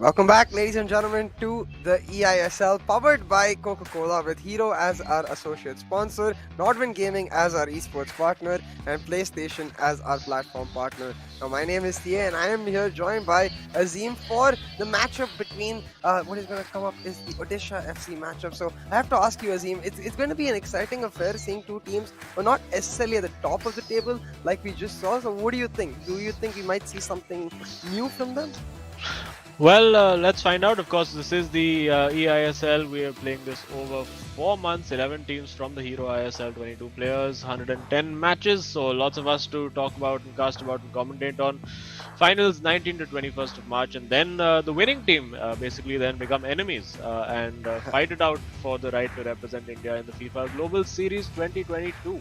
Welcome back, ladies and gentlemen, to the eISL, powered by Coca-Cola, with Hero as our associate sponsor, Nodwin Gaming as our esports partner, and PlayStation as our platform partner. Now, my name is Tia, and I am here joined by Azim for the matchup between what is going to come up is the Odisha FC matchup. So I have to ask you, Azim, it's going to be an exciting affair seeing two teams who are not necessarily at the top of the table like we just saw. So what do you think? Do you think we might see something new from them? Well, let's find out. Of course, this is the eISL. We are playing this over 4 months, 11 teams from the Hero ISL, 22 players, 110 matches. So lots of us to talk about and cast about and commentate on. Finals 19 to 21st of March, and then the winning team basically then become enemies and fight it out for the right to represent India in the FIFA Global Series 2022.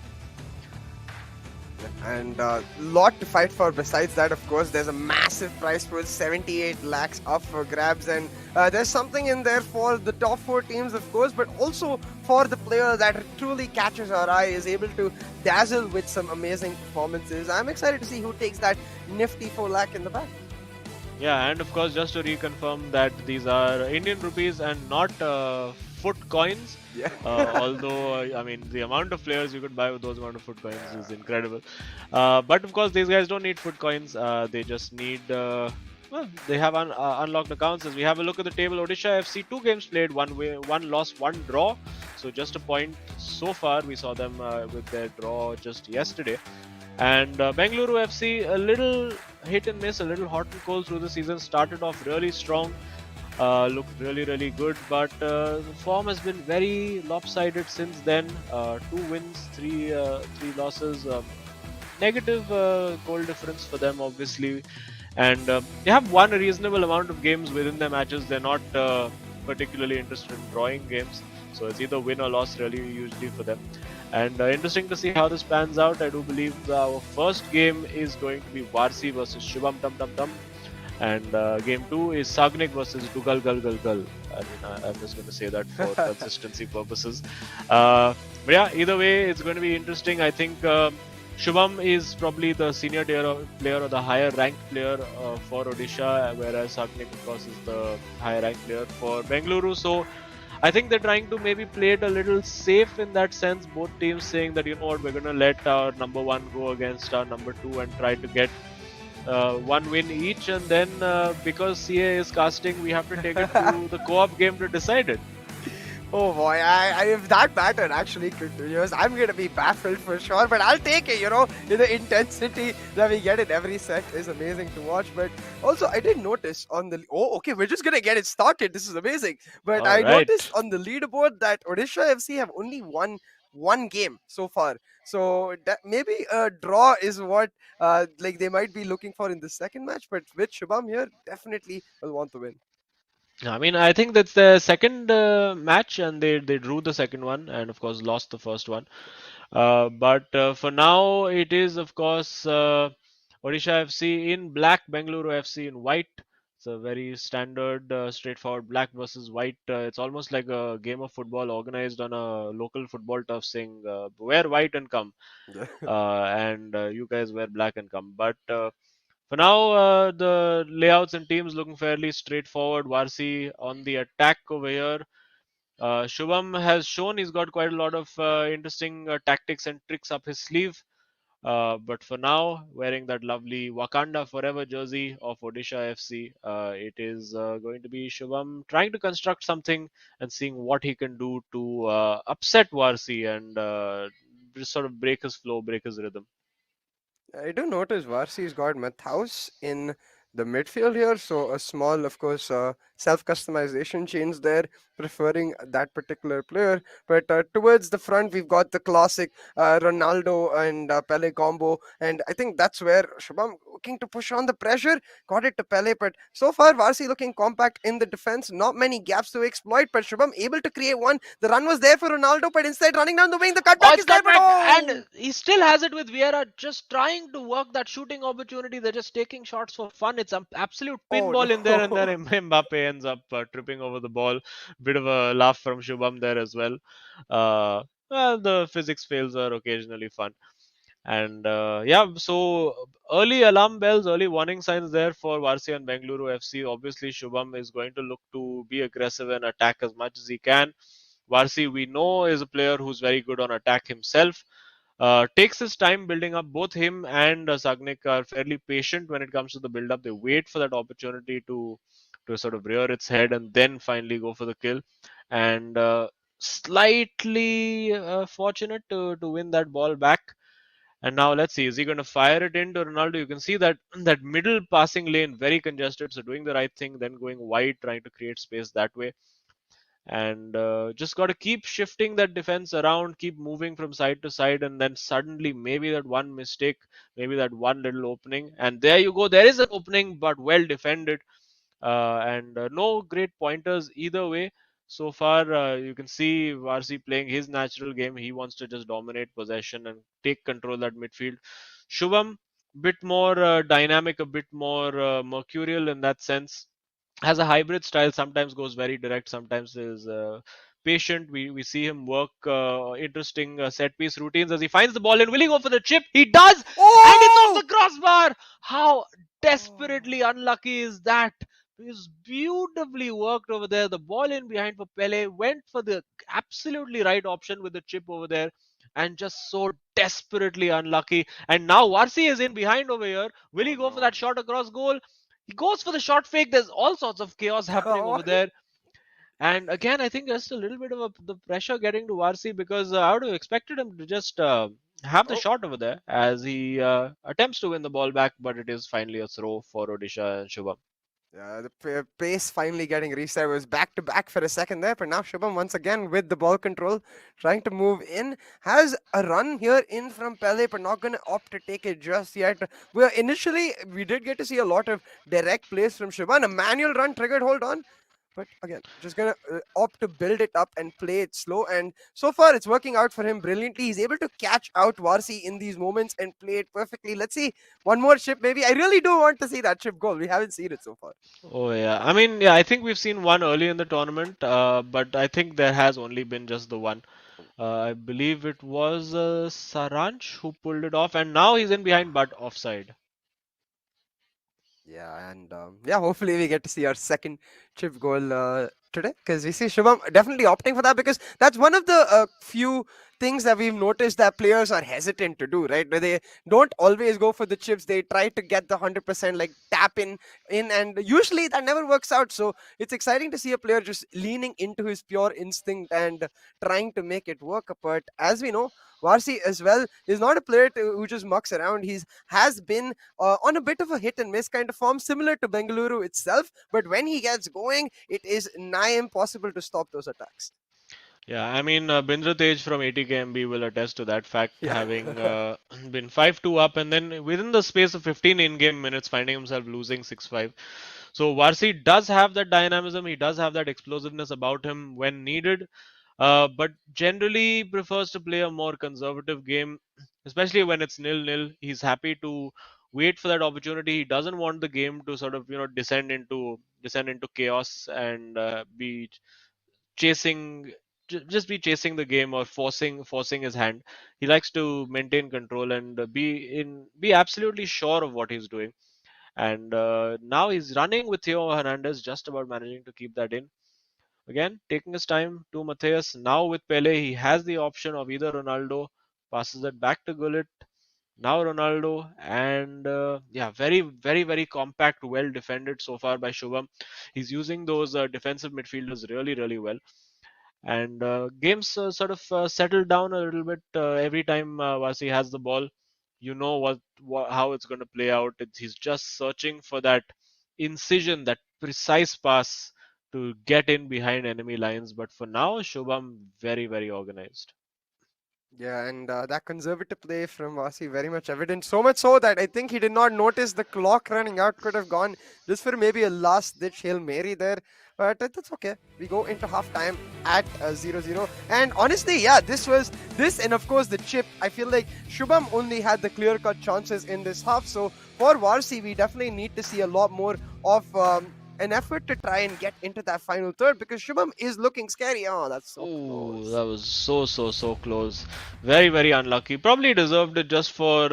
And lot to fight for. Besides that, of course, there's a massive prize pool, 78 lakhs up for grabs, and there's something in there for the top four teams, of course, but also for the player that truly catches our eye, is able to dazzle with some amazing performances. I'm excited to see who takes that nifty 4 lakh in the back. Yeah, and of course, just to reconfirm that these are Indian rupees and not foot coins. Yeah. Although, I mean, the amount of players you could buy with those amount of foot coins is incredible. But of course, these guys don't need foot coins. They just need. Well, they have unlocked accounts. As we have a look at the table, Odisha FC 2 games played, one loss, one draw. So just a point so far. We saw them with their draw just yesterday. And Bengaluru FC, a little hit and miss, a little hot and cold through the season. Started off really strong, looked really good, but the form has been very lopsided since then. 2 wins, three losses, negative goal difference for them, obviously. And they have won a reasonable amount of games within their matches. They're not particularly interested in drawing games, so it's either win or loss really usually for them. And interesting to see how this pans out. I do believe our first game is going to be Varsi versus Shubham Tum Tum Tum, and game 2 is Sagnik versus Dugal Gal Gal Gal. I mean, I'm just going to say that for consistency purposes. But yeah, either way, it's going to be interesting. I think Shubham is probably the senior tier player or the higher ranked player for Odisha, whereas Sagnik, of course, is the higher ranked player for Bengaluru. So I think they're trying to maybe play it a little safe in that sense. Both teams saying that, you know what, we're going to let our number one go against our number two and try to get one win each. And then because CA is casting, we have to take it to the co-op game to decide it. Oh boy, if that pattern actually continues, I'm gonna be baffled for sure. But I'll take it. The intensity that we get in every set is amazing to watch. But also, I did notice on the okay, we're just gonna get it started. This is amazing. But All I right. noticed on the leaderboard that Odisha FC have only won one game so far. So that maybe a draw is what like they might be looking for in the second match. But with Shubham here, definitely will want to win. I mean, I think that's the second match, and they drew the second one, and of course lost the first one. But for now, it is of course Odisha FC in black, Bengaluru FC in white. It's a very standard, straightforward black versus white. It's almost like a game of football organized on a local football turf, saying wear white and come, and you guys wear black and come. But for now, the layouts and teams looking fairly straightforward. Varsi on the attack over here. Shubham has shown he's got quite a lot of interesting tactics and tricks up his sleeve. But for now, wearing that lovely Wakanda Forever jersey of Odisha FC, it is going to be Shubham trying to construct something and seeing what he can do to upset Varsi and just sort of break his flow, break his rhythm. I do notice Varsi's got Matthaus in the midfield here, so a small, of course, self-customization change there, preferring that particular player. But towards the front, we've got the classic Ronaldo and Pele combo, and I think that's where Shubham looking to push on the pressure, got it to Pele, but so far Varsi looking compact in the defense, not many gaps to exploit, but Shubham able to create one. The run was there for Ronaldo, but instead running down the wing, the Oh, cutback it's is there, cut but back, oh! and he still has it with Vieira, just trying to work that shooting opportunity. They're just taking shots for fun. It's an absolute Oh pinball in there, and no! then Mbappe ends up tripping over the ball. Bit of a laugh from Shubham there as well. Well, the physics fails are occasionally fun. And yeah, so early alarm bells, early warning signs there for Varsi and Bengaluru FC. Obviously, Shubham is going to look to be aggressive and attack as much as he can. Varsi, we know, is a player who's very good on attack himself. Takes his time building up. Both him and Sagnik are fairly patient when it comes to the build up. They wait for that opportunity to sort of rear its head and then finally go for the kill. And slightly fortunate to win that ball back. And now let's see, is he going to fire it into Ronaldo? You can see that that middle passing lane very congested. So doing the right thing, then going wide, trying to create space that way, and just got to keep shifting that defense around, keep moving from side to side, and then suddenly maybe that one mistake, maybe that one little opening, and there you go. There is an opening, but well defended, and no great pointers either way. So far, you can see Varsi playing his natural game. He wants to just dominate possession and take control that midfield. Shubham, bit more dynamic, a bit more mercurial in that sense. Has a hybrid style. Sometimes goes very direct. Sometimes is patient. We see him work interesting set piece routines as he finds the ball in. Will he go for the chip? He does, and it's off Oh! the crossbar. How Oh! desperately unlucky is that? It was beautifully worked over there. The ball in behind for Pele went for the absolutely right option with the chip over there, and just so desperately unlucky. And now Varsi is in behind over here. Will Oh he go for no. that shot across goal? He goes for the shot fake. There's all sorts of chaos happening over there. And again, I think just a little bit of the pressure getting to Varsi because I would have expected him to just have the Oh, shot over there as he attempts to win the ball back, but it is finally a throw for Odisha and Shubham. yeah, the pace finally getting reset. It was back to back for a second there, but now Shubham once again with the ball control, trying to move in, has a run here in from Pele, but not going to opt to take it just yet. Well, initially we did get to see a lot of direct plays from Shubham, a manual run triggered hold on. But again, just gonna opt to build it up and play it slow. And so far, it's working out for him brilliantly. He's able to catch out Varsi in these moments and play it perfectly. Let's see one more chip, maybe. I really do want to see that chip goal. We haven't seen it so far. Oh yeah, I mean yeah, I think we've seen one early in the tournament, but I think there has only been just the one. I believe it was Saranch who pulled it off, and now he's in behind but offside. Yeah, and yeah, hopefully we get to see our second chip goal today because we see Shubham definitely opting for that because that's one of the few things that we've noticed that players are hesitant to do, right? Where they don't always go for the chips, they try to get the 100% like tap in, and usually that never works out. So it's exciting to see a player just leaning into his pure instinct and trying to make it work. But as we know, Varsi as well is not a player who just mucks around. He's has been on a bit of a hit and miss kind of form, similar to Bengaluru itself. But when he gets going, it is nigh impossible to stop those attacks. Yeah, I mean, Bindra Tej from 80 kmb will attest to that fact, Yeah. having been 5-2 up and then within the space of 15 in-game minutes, finding himself losing 6-5. So Varsi does have that dynamism, he does have that explosiveness about him when needed, but generally prefers to play a more conservative game, especially when it's nil-nil. He's happy to wait for that opportunity. He doesn't want the game to sort of descend into chaos and be chasing just be chasing the game or forcing his hand. He likes to maintain control and be absolutely sure of what he's doing. And now he's running with Theo Hernandez, just about managing to keep that in. Again, taking his time to Matthias. Now with Pele, he has the option of either Ronaldo, passes it back to Gullit. Now Ronaldo, and yeah, very, very, very compact, well defended so far by Shubham. He's using those defensive midfielders really, really well, and games sort of settle down a little bit every time Vasi has the ball. You know how it's going to play out. He's just searching for that incision, that precise pass to get in behind enemy lines. But for now, Shubham very, very organized. Yeah, and that conservative play from Vasi very much evident. So much so that I think he did not notice the clock running out. Could have gone just for maybe a last ditch Hail Mary there. But that's okay. We go into halftime at 0-0. And honestly, yeah, this and of course the chip. I feel like Shubham only had the clear cut chances in this half. So for Varsi, we definitely need to see a lot more of an effort to try and get into that final third because Shubham is looking scary. Oh, that's so Oh, close. that was so close. Very unlucky. Probably deserved it just for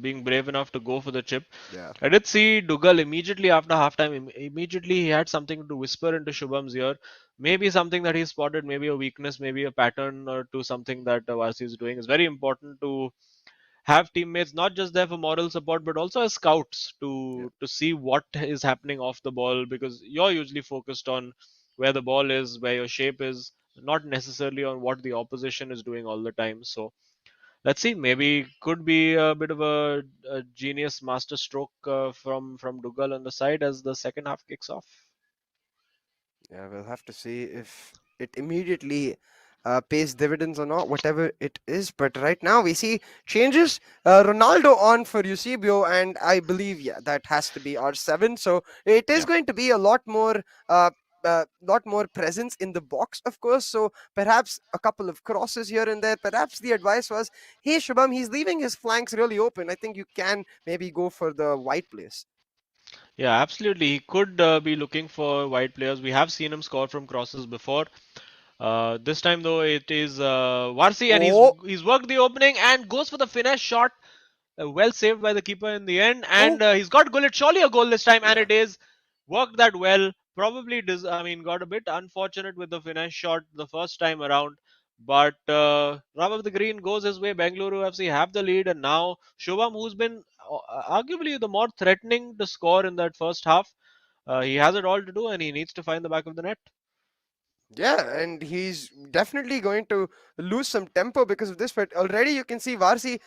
being brave enough to go for the chip. Yeah. I did see Dougal immediately after halftime. Immediately he had something to whisper into Shubham's ear. Maybe something that he spotted, maybe a weakness, maybe a pattern or to something that Varsi is doing. It's very important to have teammates not just there for moral support but also as scouts Yeah. to see what is happening off the ball, because you're usually focused on where the ball is, where your shape is, not necessarily on what the opposition is doing all the time. So let's see, maybe could be a bit of a genius master stroke from Dugal on the side as the second half kicks off. Yeah, we'll have to see if it immediately pays dividends or not, whatever it is. But right now we see changes. Ronaldo on for Eusebio, and I believe yeah that has to be R7. So it is Yeah. going to be a uh, lot more presence in the box, of course. So perhaps a couple of crosses here and there. Perhaps the advice was, hey Shubham, he's leaving his flanks really open. I think you can maybe go for the wide place. Yeah, absolutely. He could be looking for wide players. We have seen him score from crosses before. This time though, it is Varsi, and Oh, he's worked the opening and goes for the finesse shot. Well saved by the keeper in the end, oh, and he's got goal. It's surely a goal this time, and yeah. it is worked that well. Probably, I mean, got a bit unfortunate with the finesse shot the first time around, but Rubber the Green goes his way. Bengaluru FC have the lead, and now Shubham, who's been arguably the more threatening to score in that first half, he has it all to do, and he needs to find the back of the net. Yeah, and he's definitely going to lose some tempo because of this. But already you can see Varsi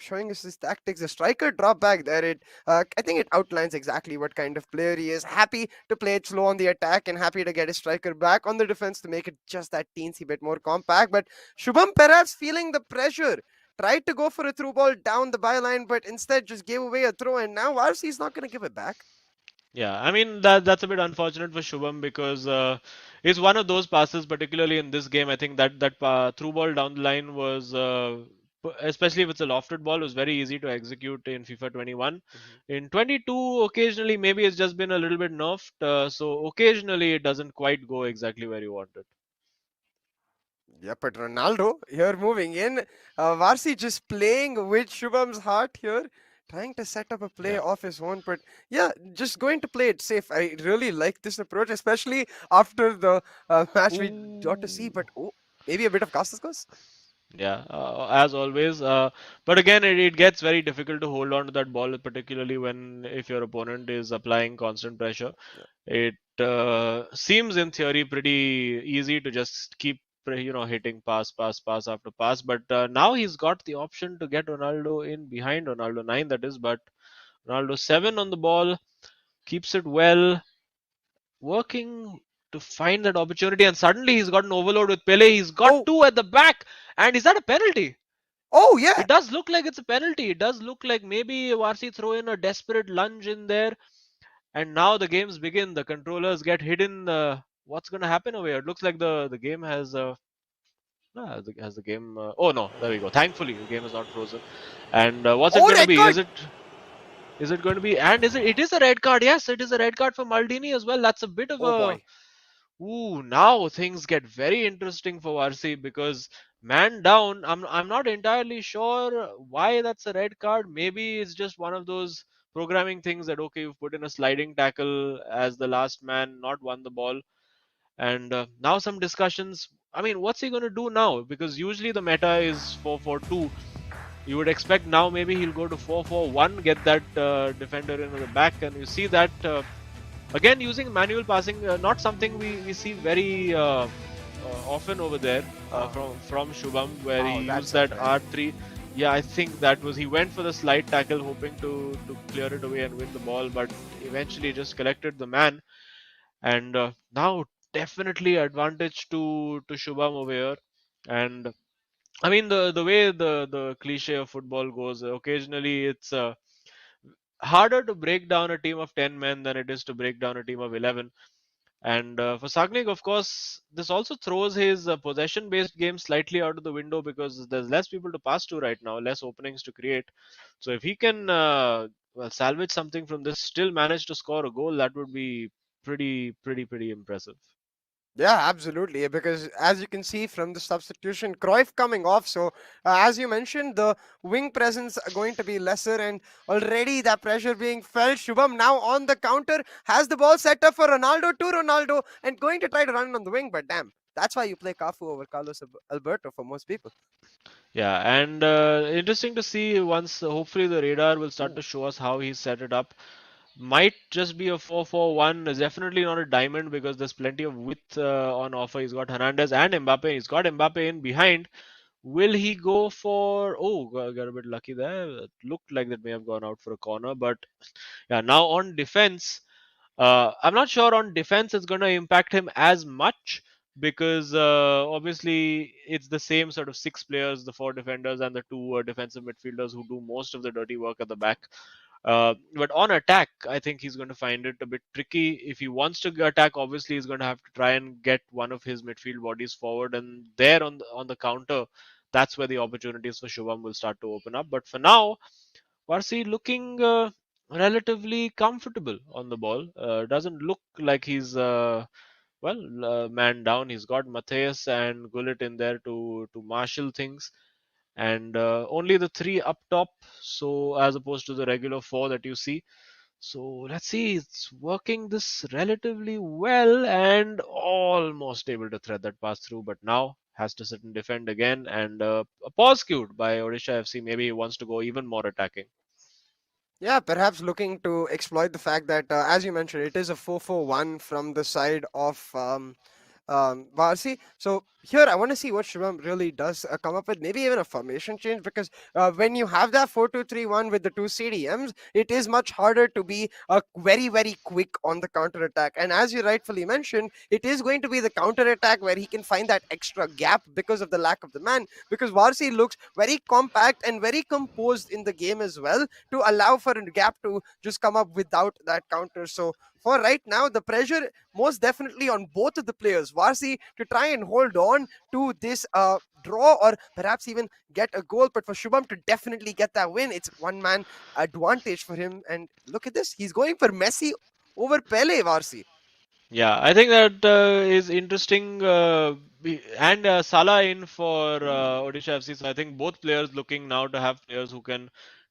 showing us his tactics. The striker drop back there. I think it outlines exactly what kind of player he is. Happy to play it slow on the attack and happy to get his striker back on the defense to make it just that teensy bit more compact. But Shubham perhaps feeling the pressure. Tried to go for a through ball down the byline, but instead just gave away a throw. And now Varsi is not going to give it back. Yeah, I mean that's a bit unfortunate for Shubham because it's one of those passes, particularly in this game. I think that through ball down the line was, especially if it's a lofted ball, was very easy to execute in FIFA 21. Mhm. In 22, occasionally maybe it's just been a little bit nerfed, so occasionally it doesn't quite go exactly where you want it. Yeah, but Ronaldo here moving in. Varsi just playing with Shubham's heart here, trying to set up a play Yeah. off his own. But yeah, just going to play it safe. I really like this approach, especially after the match we got to see. Ooh. But oh, maybe a bit of Costas. Yeah, as always. But again, it gets very difficult to hold on to that ball, particularly when if your opponent is applying constant pressure. Yeah. It seems in theory pretty easy to just keep hitting pass after pass. But now he's got the option to get Ronaldo in behind Ronaldo 9, that is. But Ronaldo 7 on the ball, keeps it well, working to find that opportunity, and suddenly he's got an overload with Pele. He's got Oh, two at the back, and is that a penalty? oh yeah. It does look like it's a penalty. It does look like maybe Varsi throw in a desperate lunge in there, and now the games begin. The controllers get hidden. What's going to happen over here? It looks like the game has. No, has the game? Oh no, there we go. Thankfully, the game is not frozen. And what's it Oh, going to red be? card. Is it going to be? And is it? It is a red card. Yes, it is a red card for Maldini as well. That's a bit of Oh a. boy. Ooh, now things get very interesting for Varsi because man down. I'm not entirely sure why that's a red card. Maybe it's just one of those programming things that okay, you've put in a sliding tackle as the last man, not won the ball, and now some discussions. I mean, what's he going to do now? Because usually the meta is 4-4-2. You would expect now maybe he'll go to 4-4-1, get that defender into the back, and you see that. Again, using manual passing, not something we see very often over there Oh, from Shubham, where he oh, used that's a that red. R3. Yeah, I think that was he went for the slide tackle, hoping to clear it away and win the ball, but eventually just collected the man. And now definitely advantage to Shubham over here. And I mean the way the cliche of football goes, occasionally it's harder to break down a team of 10 men than it is to break down a team of 11. And for Sagnik, of course, this also throws his possession based game slightly out of the window because there's less people to pass to right now, less openings to create. So if he can salvage something from this, still manage to score a goal, that would be pretty impressive. Yeah, absolutely. Because as you can see from the substitution, Cruyff coming off. So, as you mentioned, the wing presence are going to be lesser, and already that pressure being felt. Shubham now on the counter has the ball set up for Ronaldo to Ronaldo and going to try to run on the wing. But damn, that's why you play Cafu over Carlos Alberto for most people. Yeah, and interesting to see once hopefully the radar will start Ooh. to show us how he's set it up. Might just be a 4-4-1. Is definitely not a diamond because there's plenty of width on offer. He's got Hernandez and Mbappe. He's got Mbappe in behind. Will he go for? Oh, got a bit lucky there. It looked like that may have gone out for a corner, but yeah. Now on defense, I'm not sure on defense it's going to impact him as much because obviously it's the same sort of six players, the four defenders and the two defensive midfielders who do most of the dirty work at the back. But on attack, I think he's going to find it a bit tricky. If he wants to attack, obviously he's going to have to try and get one of his midfield bodies forward, and there on the counter, that's where the opportunities for Shubham will start to open up. But for now, Varsi looking relatively comfortable on the ball. Doesn't look like he's man down. He's got Matthias and Gullit in there to marshal things, and only the three up top. So as opposed to the regular four that you see. So let's see. It's working this relatively well and almost able to thread that pass through, but now has to sit and defend again. And a pause cued by Odisha FC. Maybe he wants to go even more attacking. Yeah, perhaps looking to exploit the fact that, as you mentioned, it is a 4-4-1 from the side of Varsi. So here I want to see what Shivam really does come up with. Maybe even a formation change, because when you have that 4-2-3-1 with the two CDMs, it is much harder to be very quick on the counter attack. And as you rightfully mentioned, it is going to be the counter attack where he can find that extra gap because of the lack of the man. Because Varsi looks very compact and very composed in the game as well, to allow for a gap to just come up without that counter. So for right now, the pressure most definitely on both of the players. Varsi to try and hold on to this draw, or perhaps even get a goal. But for Shubham to definitely get that win, it's one man advantage for him. And look at this, he's going for Messi over Pele, Varsi. Yeah, I think that is interesting. And Salah in for Odisha FC. So I think both players looking now to have players who can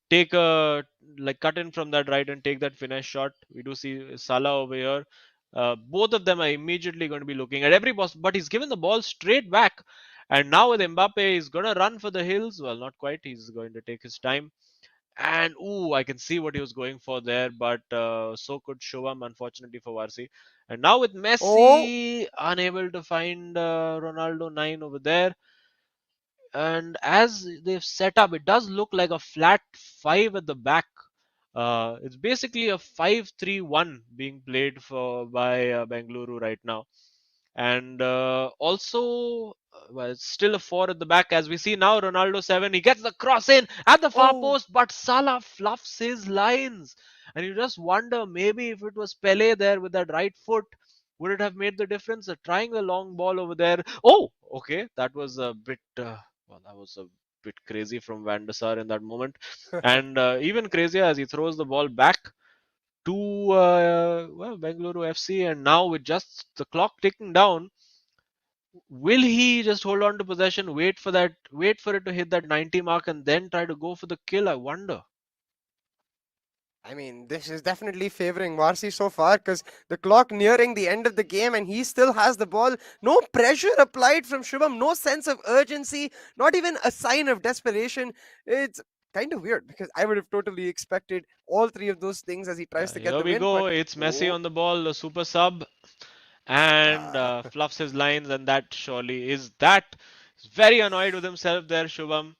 take a like cut in from that right and take that finesse shot. We do see Salah over here. Both of them are immediately going to be looking at every boss, but he's given the ball straight back. And now with Mbappe, he's going to run for the hills. Well, not quite. He's going to take his time. And ooh, I can see what he was going for there, but so could Shubham, unfortunately for Varsi. And now with Oh, Messi unable to find Ronaldo 9 over there, and as they've set up, it does look like a flat five at the back. It's basically a 5-3-1 being played for by Bengaluru right now, and also well, it's still a four at the back as we see now. Ronaldo 7, he gets the cross in at the far oh. post, but Salah fluffs his lines, and you just wonder maybe if it was Pele there with that right foot, would it have made the difference? Trying the long ball over there. Oh, okay, that was a bit. That was a bit crazy from Van der Sar in that moment, and even crazier as he throws the ball back to Bengaluru FC, and now with just the clock ticking down, will he just hold on to possession, wait for it to hit that 90 mark, and then try to go for the kill? I wonder. I mean, this is definitely favoring Varsi so far, because the clock nearing the end of the game and he still has the ball. No pressure applied from Shubham, no sense of urgency, not even a sign of desperation. It's kind of weird, because I would have totally expected all three of those things as he tries to get Here the we win. But go. It's Messi oh, on the ball, the super sub, and uh, fluffs his lines, and that surely is that. He's very annoyed with himself there, Shubham.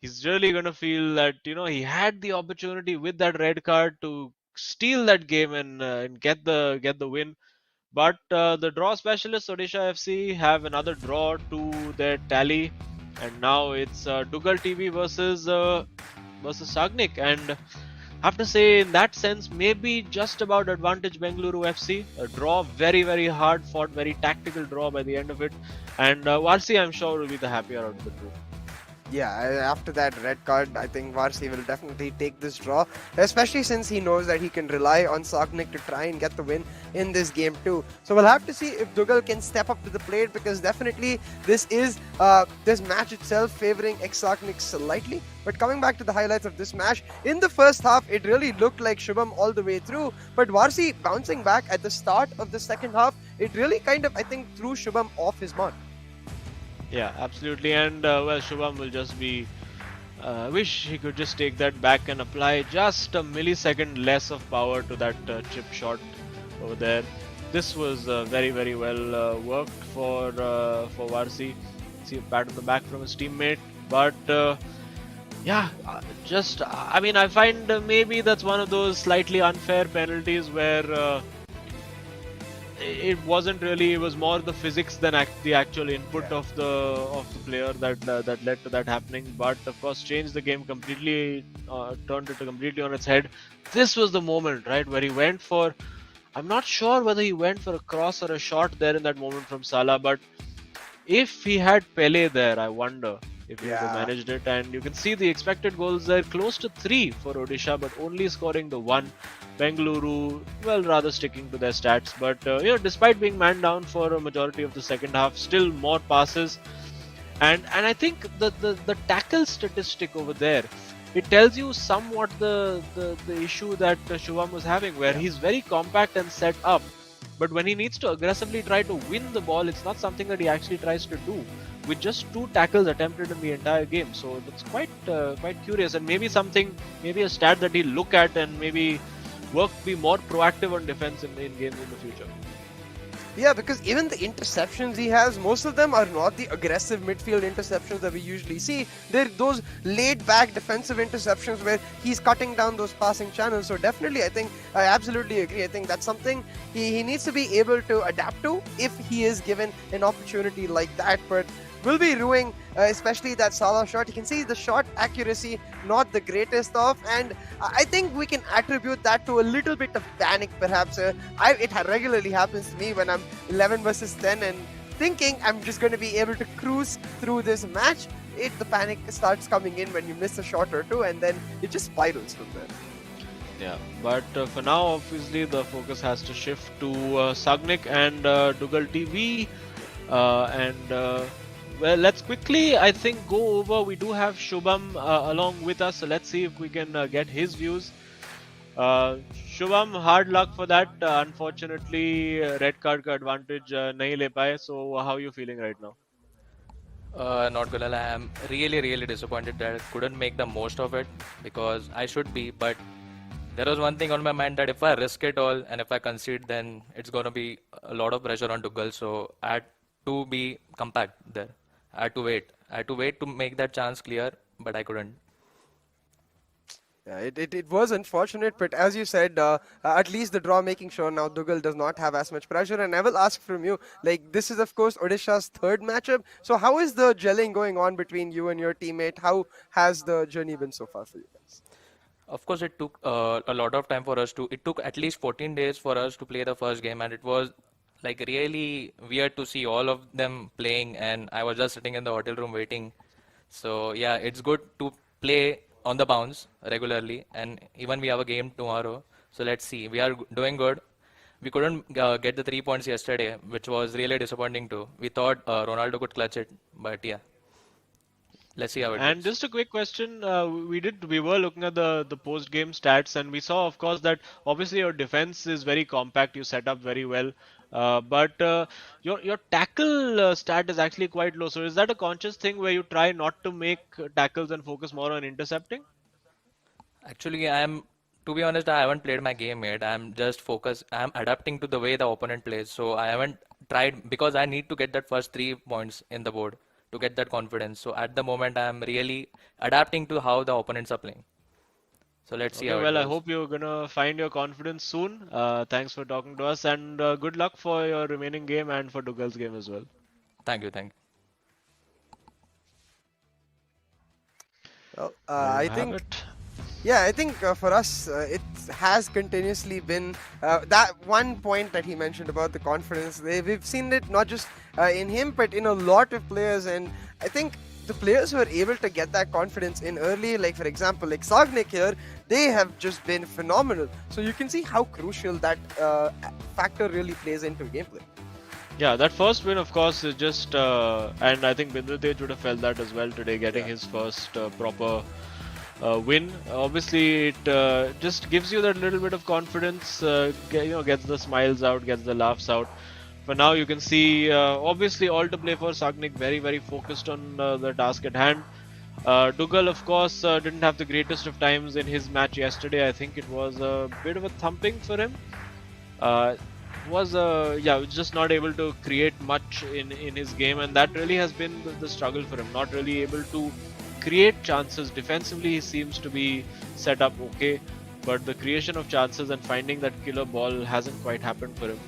He's really going to feel that he had the opportunity with that red card to steal that game and get the win. But the draw specialists, Odisha FC, have another draw to their tally, and now it's Dugal TV versus Sagnik. And I have to say, in that sense, maybe just about advantage Bengaluru FC. A draw, very hard fought, very tactical draw by the end of it. And Varsi, I'm sure, will be the happier out of the two. Yeah, after that red card, I think Varsi will definitely take this draw, especially since he knows that he can rely on Sagnik to try and get the win in this game too. So we'll have to see if Dougal can step up to the plate, because definitely this match itself favoring ex-Sagnik slightly. But coming back to the highlights of this match, in the first half, it really looked like Shubham all the way through, but Varsi bouncing back at the start of the second half, it really kind of, I think, threw Shubham off his mark. Yeah, absolutely. And well, Shubham will just be. Wish he could just take that back and apply just a millisecond less of power to that chip shot over there. This was very well worked for Varsi. See a pat on the back from his teammate, but yeah, I mean, I find maybe that's one of those slightly unfair penalties where. It wasn't really. It was more the physics than the actual input of the player that led to that happening. But of course, changed the game completely, turned it completely on its head. This was the moment, right, where he went for. I'm not sure whether he went for a cross or a shot there in that moment from Salah, but if he had Pele there, I wonder if he would have managed it. And you can see the expected goals there, close to 3 for Odisha, but only scoring the 1. Bengaluru, well, rather sticking to their stats. But despite being man down for a majority of the second half, still more passes. And I think the tackle statistic over there, it tells you somewhat the issue that Shubham was having, where he's very compact and set up. But when he needs to aggressively try to win the ball, it's not something that he actually tries to do, with just 2 tackles attempted in the entire game. So that's quite curious, and maybe a stat that he'll look at and maybe be more proactive on defense in games in the future. Yeah, because even the interceptions he has, most of them are not the aggressive midfield interceptions that we usually see. They're those laid-back defensive interceptions where he's cutting down those passing channels. So definitely, I absolutely agree. I think that's something he needs to be able to adapt to if he is given an opportunity like that. But will be ruining, especially that Salah shot. You can see the shot accuracy not the greatest of, and I think we can attribute that to a little bit of panic, perhaps. It regularly happens to me when I'm 11 versus 10 and thinking I'm just going to be able to cruise through this match. The panic starts coming in when you miss a shot or two, and then it just spirals from there. Yeah, but for now, obviously, the focus has to shift to Sagnik and Dougal TV, well, let's quickly, I think, go over. We do have Shubham along with us, so let's see if we can get his views. Shubham, hard luck for that. Unfortunately, red card ka advantage nahi le paye. So, how are you feeling right now? Not gonna lie, I'm really disappointed that I couldn't make the most of it, because I should be, but there was one thing on my mind, that if I risk it all and if I concede, then it's gonna be a lot of pressure on Dougal. So I had to be compact there. I had to wait. I had to wait to make that chance clear, but I couldn't. Yeah, it was unfortunate, but as you said, at least the draw making sure now Dougal does not have as much pressure. And I will ask from you, like, this is of course Odisha's third matchup. So how is the gelling going on between you and your teammate? How has the journey been so far for you guys? Of course, it took a lot of time for us to. It took at least 14 days for us to play the first game, and it was like really weird to see all of them playing, and I was just sitting in the hotel room waiting. So yeah, it's good to play on the bounce regularly, and even we have a game tomorrow. So let's see. We are doing good. We couldn't get the 3 points yesterday, which was really disappointing too. We thought Ronaldo could clutch it, but yeah, let's see how it And goes. just a quick question, we were looking at the post game stats, and we saw, of course, that obviously your defense is very compact. You set up very well, but your tackle stat is actually quite low. So is that a conscious thing where you try not to make tackles and focus more on intercepting? Actually, to be honest, I haven't played my game yet. I'm just focused. I'm adapting to the way the opponent plays. So I haven't tried, because I need to get that first 3 points in the board to get that confidence. So at the moment, I'm really adapting to how the opponents are playing. So let's see Okay, how it well, I goes. hope you're gonna find your confidence soon. Thanks for talking to us, and good luck for your remaining game and for Dougal's game as well. Thank you. Thank you. Well, There you I have think it. Yeah, I think for us, it has continuously been that one point that he mentioned about the confidence. We've seen it not just in him, but in a lot of players. And I think the players who are able to get that confidence in early, like for example, like Sagnik here, they have just been phenomenal. So you can see how crucial that factor really plays into gameplay. Yeah, that first win, of course, is just, and I think Bindratej would have felt that as well today, getting his first proper win. Obviously, it just gives you that little bit of confidence, gets the smiles out, gets the laughs out. For now, you can see, obviously, all to play for Sagnik, very, very focused on the task at hand. Dougal, of course, didn't have the greatest of times in his match yesterday. I think it was a bit of a thumping for him. Was just not able to create much in his game, and that really has been the struggle for him. Not really able to create chances. Defensively, he seems to be set up okay, but the creation of chances and finding that killer ball hasn't quite happened for him.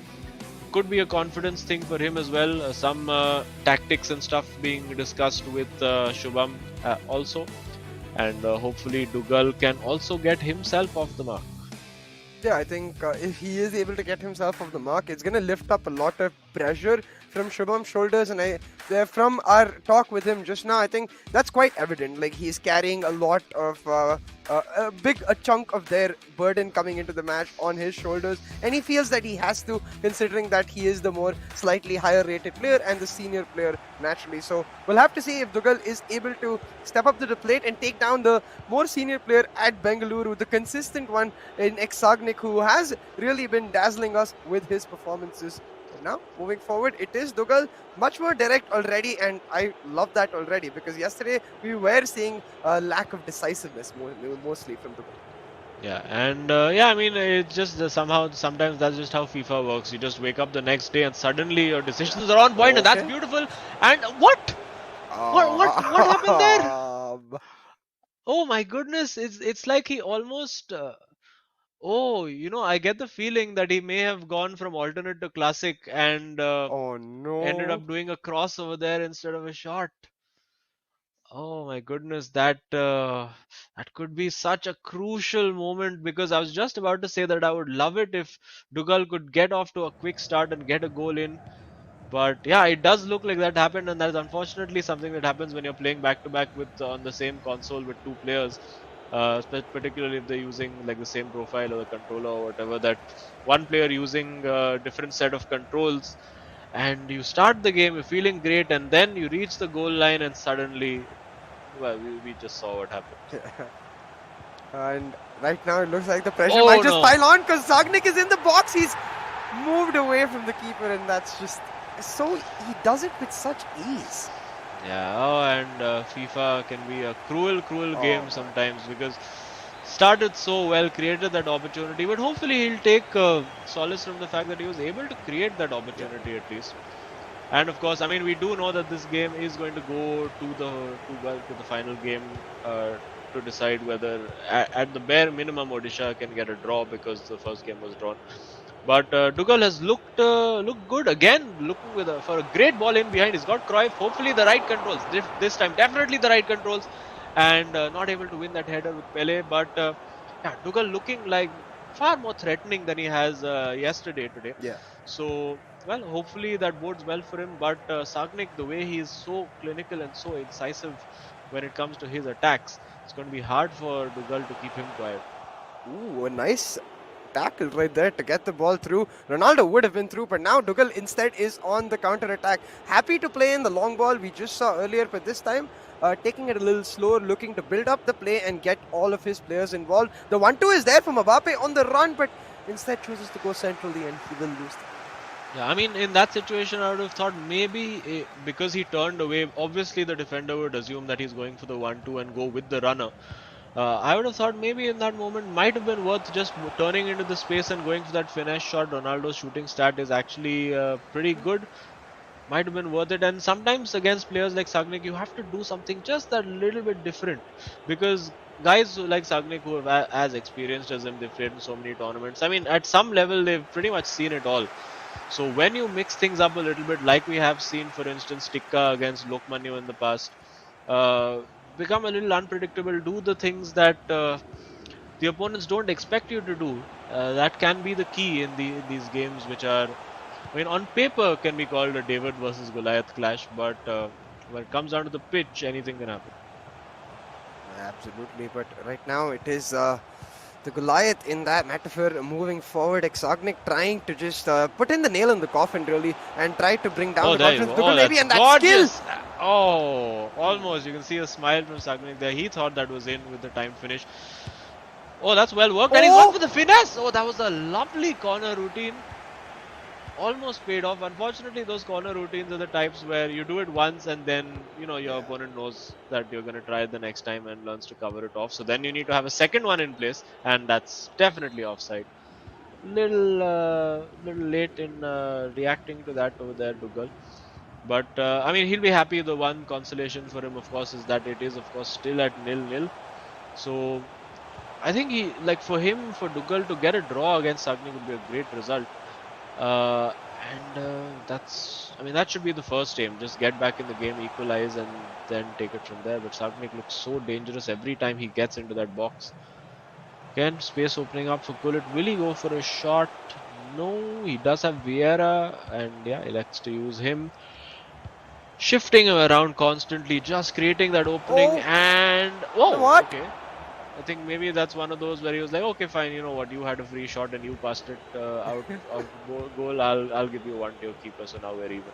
Could be a confidence thing for him as well. Some tactics and stuff being discussed with Shubham also, and hopefully Dougal can also get himself off the mark. Yeah, I think if he is able to get himself off the mark, it's going to lift up a lot of pressure from Shubham's shoulders. And from our talk with him just now, I think that's quite evident. Like, he's carrying a lot of a chunk of their burden coming into the match on his shoulders, and he feels that he has to, considering that he is the more slightly higher rated player and the senior player naturally. So we'll have to see if Dougal is able to step up to the plate and take down the more senior player at Bengaluru, the consistent one in Sagnik, who has really been dazzling us with his performances. Now, moving forward, it is Dougal, much more direct already, and I love that already, because yesterday we were seeing a lack of decisiveness mostly from Dougal. Yeah, and I mean, it's just sometimes that's just how FIFA works. You just wake up the next day and suddenly your decisions are on point, and that's beautiful. And what happened there? Oh my goodness, it's like he almost. I get the feeling that he may have gone from alternate to classic and ended up doing a cross over there instead of a shot. Oh my goodness, that could be such a crucial moment, because I was just about to say that I would love it if Dougal could get off to a quick start and get a goal in. But yeah, it does look like that happened, and that's unfortunately something that happens when you're playing back to back with on the same console with two players. Particularly if they're using like the same profile or the controller or whatever, that one player using a different set of controls, and you start the game, you're feeling great, and then you reach the goal line and suddenly, well, we just saw what happened. And right now it looks like the pressure might just pile on, because Sagnik is in the box. He's moved away from the keeper, and that's just so, he does it with such ease. Yeah, and FIFA can be a cruel game sometimes, because started so well, created that opportunity, but hopefully he'll take solace from the fact that he was able to create that opportunity at least. And of course, I mean, we do know that this game is going to go to the final game to decide whether, at the bare minimum, Odisha can get a draw, because the first game was drawn. But Dougal has looked good again, looking for a great ball in behind. He's got Cruyff. Hopefully the right controls this time. Definitely the right controls, and not able to win that header with Pele. But Dougal looking like far more threatening than he has today. Yeah. So well, hopefully that bodes well for him. But Sagnik, the way he is so clinical and so incisive when it comes to his attacks, it's going to be hard for Dougal to keep him quiet. Ooh, a nice tackle right there to get the ball through. Ronaldo would have been through, but now Dougal instead is on the counter attack. Happy to play in the long ball we just saw earlier, but this time taking it a little slower, looking to build up the play and get all of his players involved. The 1-2 is there from Mbappe on the run, but instead chooses to go centrally, and he will lose that. Yeah, I mean, in that situation, I would have thought maybe because he turned away, obviously the defender would assume that he's going for the 1-2 and go with the runner. I would have thought maybe in that moment might have been worth just turning into the space and going for that finesse shot. Ronaldo's shooting stat is actually pretty good. Might have been worth it. And sometimes against players like Sagnik, you have to do something just that little bit different, because guys like Sagnik, who are as experienced as him, they've played in so many tournaments. I mean, at some level, they've pretty much seen it all. So when you mix things up a little bit, like we have seen, for instance, Tikka against Lokmanyu in the past, become a little unpredictable, do the things that the opponents don't expect you to do. That can be the key in these games, which are, I mean, on paper can be called a David versus Goliath clash, but when it comes down to the pitch, anything can happen. Absolutely, but right now it is the Goliath in that metaphor moving forward. Exognic trying to just put in the nail in the coffin really and try to bring down Oh, the there you confidence. go. Duggal Oh, maybe that's and that skill. gorgeous. Oh, almost. You can see a smile from Sagnik there. He thought that was in with the time finish. Oh, that's well worked. And he's gone for the finesse. Oh, that was a lovely corner routine. Almost paid off. Unfortunately, those corner routines are the types where you do it once and then, your opponent knows that you're going to try it the next time and learns to cover it off. So then you need to have a second one in place, and that's definitely offside. Little late in reacting to that over there, Dougal. But I mean, he'll be happy. The one consolation for him, of course, is that it is, of course, still at 0-0. So I think for Dougal to get a draw against Sagni would be a great result. That should be the first aim. Just get back in the game, equalize, and then take it from there. But Sagnik looks so dangerous every time he gets into that box. Again, space opening up for Gullit. Will he go for a shot? No, he does have Vieira, and yeah, elects to use him. Shifting him around constantly, just creating that opening, and What? okay. I think maybe that's one of those where he was like, okay, fine, you know what, you had a free shot and you passed it out of goal. I'll give you one to your keeper, so now we're even.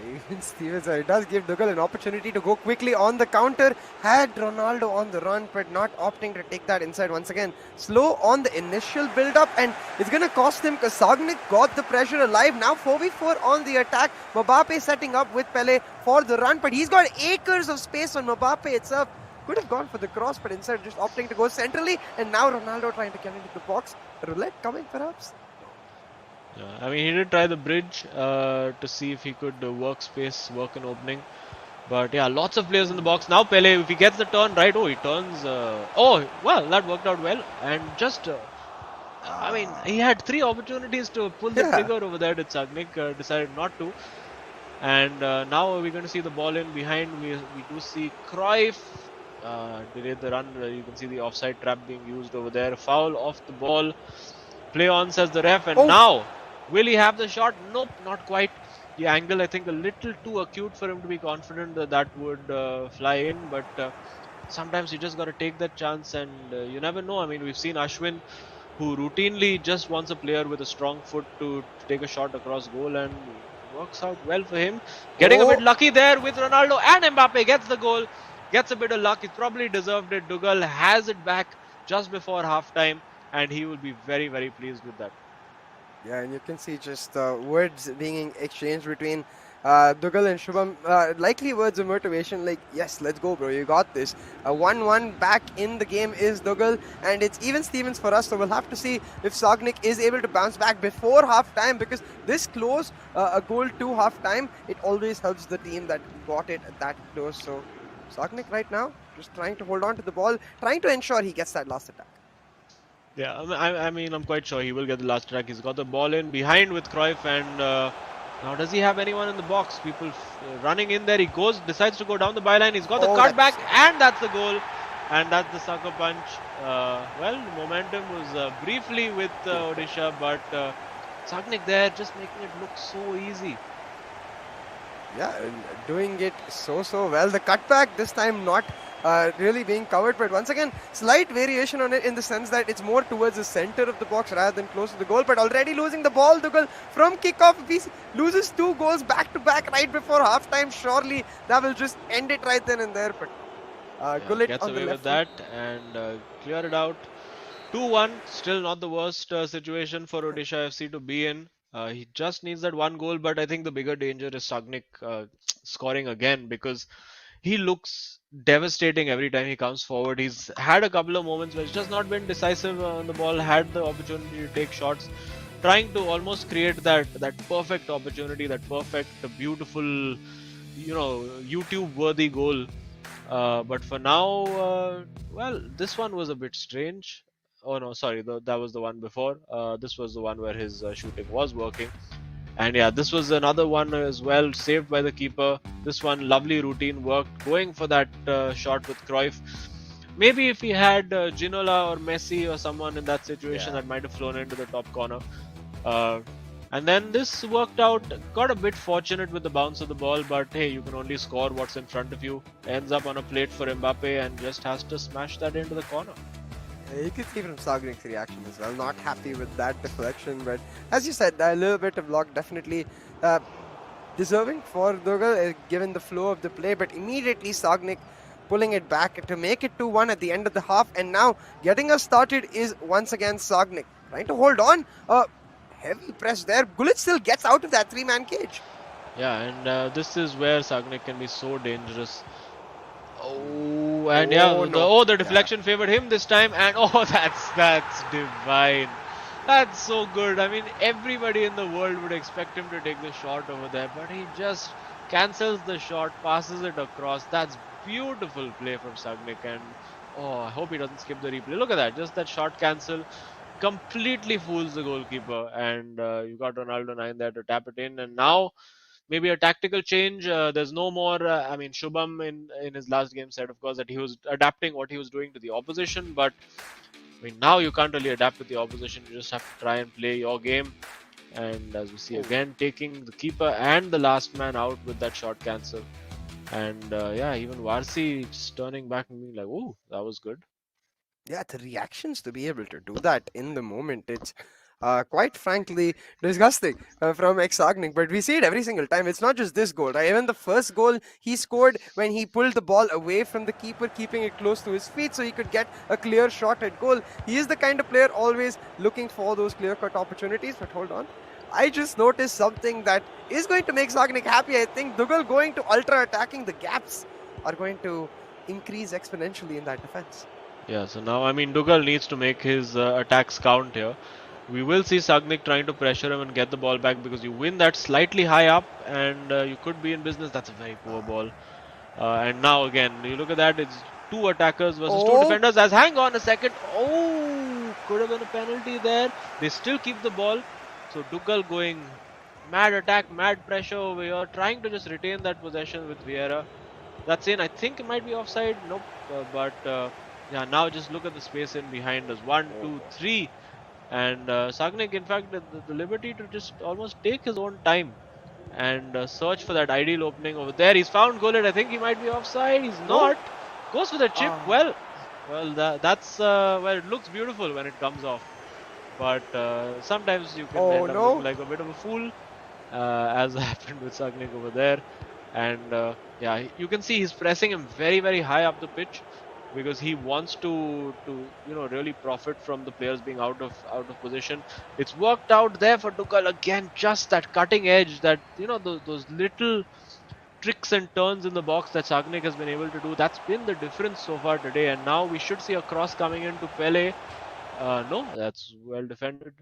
Even Stevens, it does give Dougal an opportunity to go quickly on the counter. Had Ronaldo on the run, but not opting to take that inside once again. Slow on the initial build-up, and it's going to cost him because Sagnik got the pressure alive. Now 4v4 on the attack. Mbappe setting up with Pele for the run, but he's got acres of space on Mbappe itself. Could have gone for the cross, but instead just opting to go centrally, and now Ronaldo trying to get into the box. Roulette coming perhaps? Yeah, I mean, he did try the bridge to see if he could work space, work an opening. But yeah, lots of players in the box. Now Pele, if he gets the turn right, he turns. That worked out well. And just, I mean, he had 3 opportunities to pull the trigger over there. Did Sagnik decided not to. And now we're going to see the ball in behind. We do see Cruyff delayed the run. You can see the offside trap being used over there. Foul off the ball. Play on, says the ref. And now, will he have the shot? Nope, not quite. The angle, I think, a little too acute for him to be confident that would fly in. But sometimes you just got to take that chance, and you never know. I mean, we've seen Ashwin, who routinely just wants a player with a strong foot to take a shot across goal, and works out well for him. Getting a bit lucky there with Ronaldo, and Mbappe gets the goal. Gets a bit of luck. He probably deserved it. Dougal has it back just before halftime, and he will be very, very pleased with that. Yeah, and you can see just words being exchanged between Dougal and Shubham. Likely words of motivation like, yes, let's go, bro, you got this. 1-1 back in the game is Dougal, and it's even Stevens for us, so we'll have to see if Sagnik is able to bounce back before half-time, because this close, a goal to half-time, it always helps the team that got it that close. So Sagnik right now just trying to hold on to the ball, trying to ensure he gets that last attack. Yeah, I mean, I'm quite sure he will get the last track. He's got the ball in behind with Cruyff, and now does he have anyone in the box? People running in there. He decides to go down the byline. He's got the cut back, and that's the goal, and that's the sucker punch. The momentum was briefly with Odisha, but Sagnik there just making it look so easy. Yeah, doing it so well. The cutback this time not really being covered, but once again, slight variation on it in the sense that it's more towards the center of the box rather than close to the goal, but already losing the ball, Dougal, from kickoff. If he loses 2 goals back to back right before halftime, surely that will just end it right then and there. But Gullit gets on away the left with that and clear it out. 2-1, still not the worst situation for Odisha FC to be in. He just needs that 1 goal, but I think the bigger danger is Sagnik scoring again, because he looks devastating every time he comes forward. He's had a couple of moments where he's just not been decisive on the ball, had the opportunity to take shots, trying to almost create that perfect opportunity, that perfect, beautiful, YouTube-worthy goal. But for now, this one was a bit strange. Oh no, sorry, that was the one before. This was the one where his shooting was working. And yeah, this was another one as well, saved by the keeper. This one, lovely routine work, going for that shot with Cruyff. Maybe if he had Ginola or Messi or someone in that situation, that might have flown into the top corner. And then this worked out, got a bit fortunate with the bounce of the ball, but hey, you can only score what's in front of you. Ends up on a plate for Mbappe and just has to smash that into the corner. You could see from Sagnik's reaction as well, not happy with that deflection, but as you said, a little bit of luck definitely uh, deserving for Dougal given the flow of the play, but immediately Sagnik pulling it back to make it 2-1 at the end of the half, and now getting us started is once again Sagnik trying to hold on. Heavy press there. Gullit still gets out of that three-man cage. Yeah, and this is where Sagnik can be so dangerous. Oh, and yeah, no. the deflection favored him this time, and oh, that's divine. That's so good. I mean, everybody in the world would expect him to take the shot over there, but he just cancels the shot, passes it across. That's beautiful play from Sagnik, and oh, I hope he doesn't skip the replay. Look at that, just that shot cancel completely fools the goalkeeper, and you got Ronaldo 9 there to tap it in, and now maybe a tactical change. There's no more. I mean, Shubham in his last game said, of course, that he was adapting what he was doing to the opposition. But I mean, now you can't really adapt with the opposition. You just have to try and play your game. And as we see again, taking the keeper and the last man out with that shot cancel. And yeah, even Varsi just turning back and being like, "Oh, that was good." Yeah, the reactions to be able to do that in the moment, it's quite frankly disgusting from Ex-Agnik. But we see it every single time. It's not just this goal, right? Even the first goal he scored when he pulled the ball away from the keeper, keeping it close to his feet so he could get a clear shot at goal. He is the kind of player always looking for those clear-cut opportunities. But hold on. I just noticed something that is going to make Sagnik happy. I think Dougal going to ultra attacking the gaps are going to increase exponentially in that defense. Yeah, so now, I mean, Dougal needs to make his attacks count here. We will see Sagnik trying to pressure him and get the ball back because you win that slightly high up and you could be in business. That's a very poor ball. And now again, you look at that, it's two attackers versus two defenders. As hang on a second. Oh, could have been a penalty there. They still keep the ball. So Dougal going mad attack, mad pressure over here, trying to just retain that possession with Vieira. That's in. I think it might be offside. Nope. But yeah, now just look at the space in behind us. 1, 2, 3. And Sagnik, in fact, the liberty to just almost take his own time and search for that ideal opening over there. He's found Gullit. I think he might be offside. He's not. Goes for the chip. Well, that's well, it looks beautiful when it comes off. But sometimes you can end up looking like a bit of a fool, as happened with Sagnik over there. And yeah, you can see he's pressing him very, very high up the pitch because he wants to really profit from the players being out of position. It's worked out there for Dougal again, just that cutting edge, that those little tricks and turns in the box that Sagnik has been able to do. That's been the difference so far today, and now we should see a cross coming into Pele. No, that's well defended.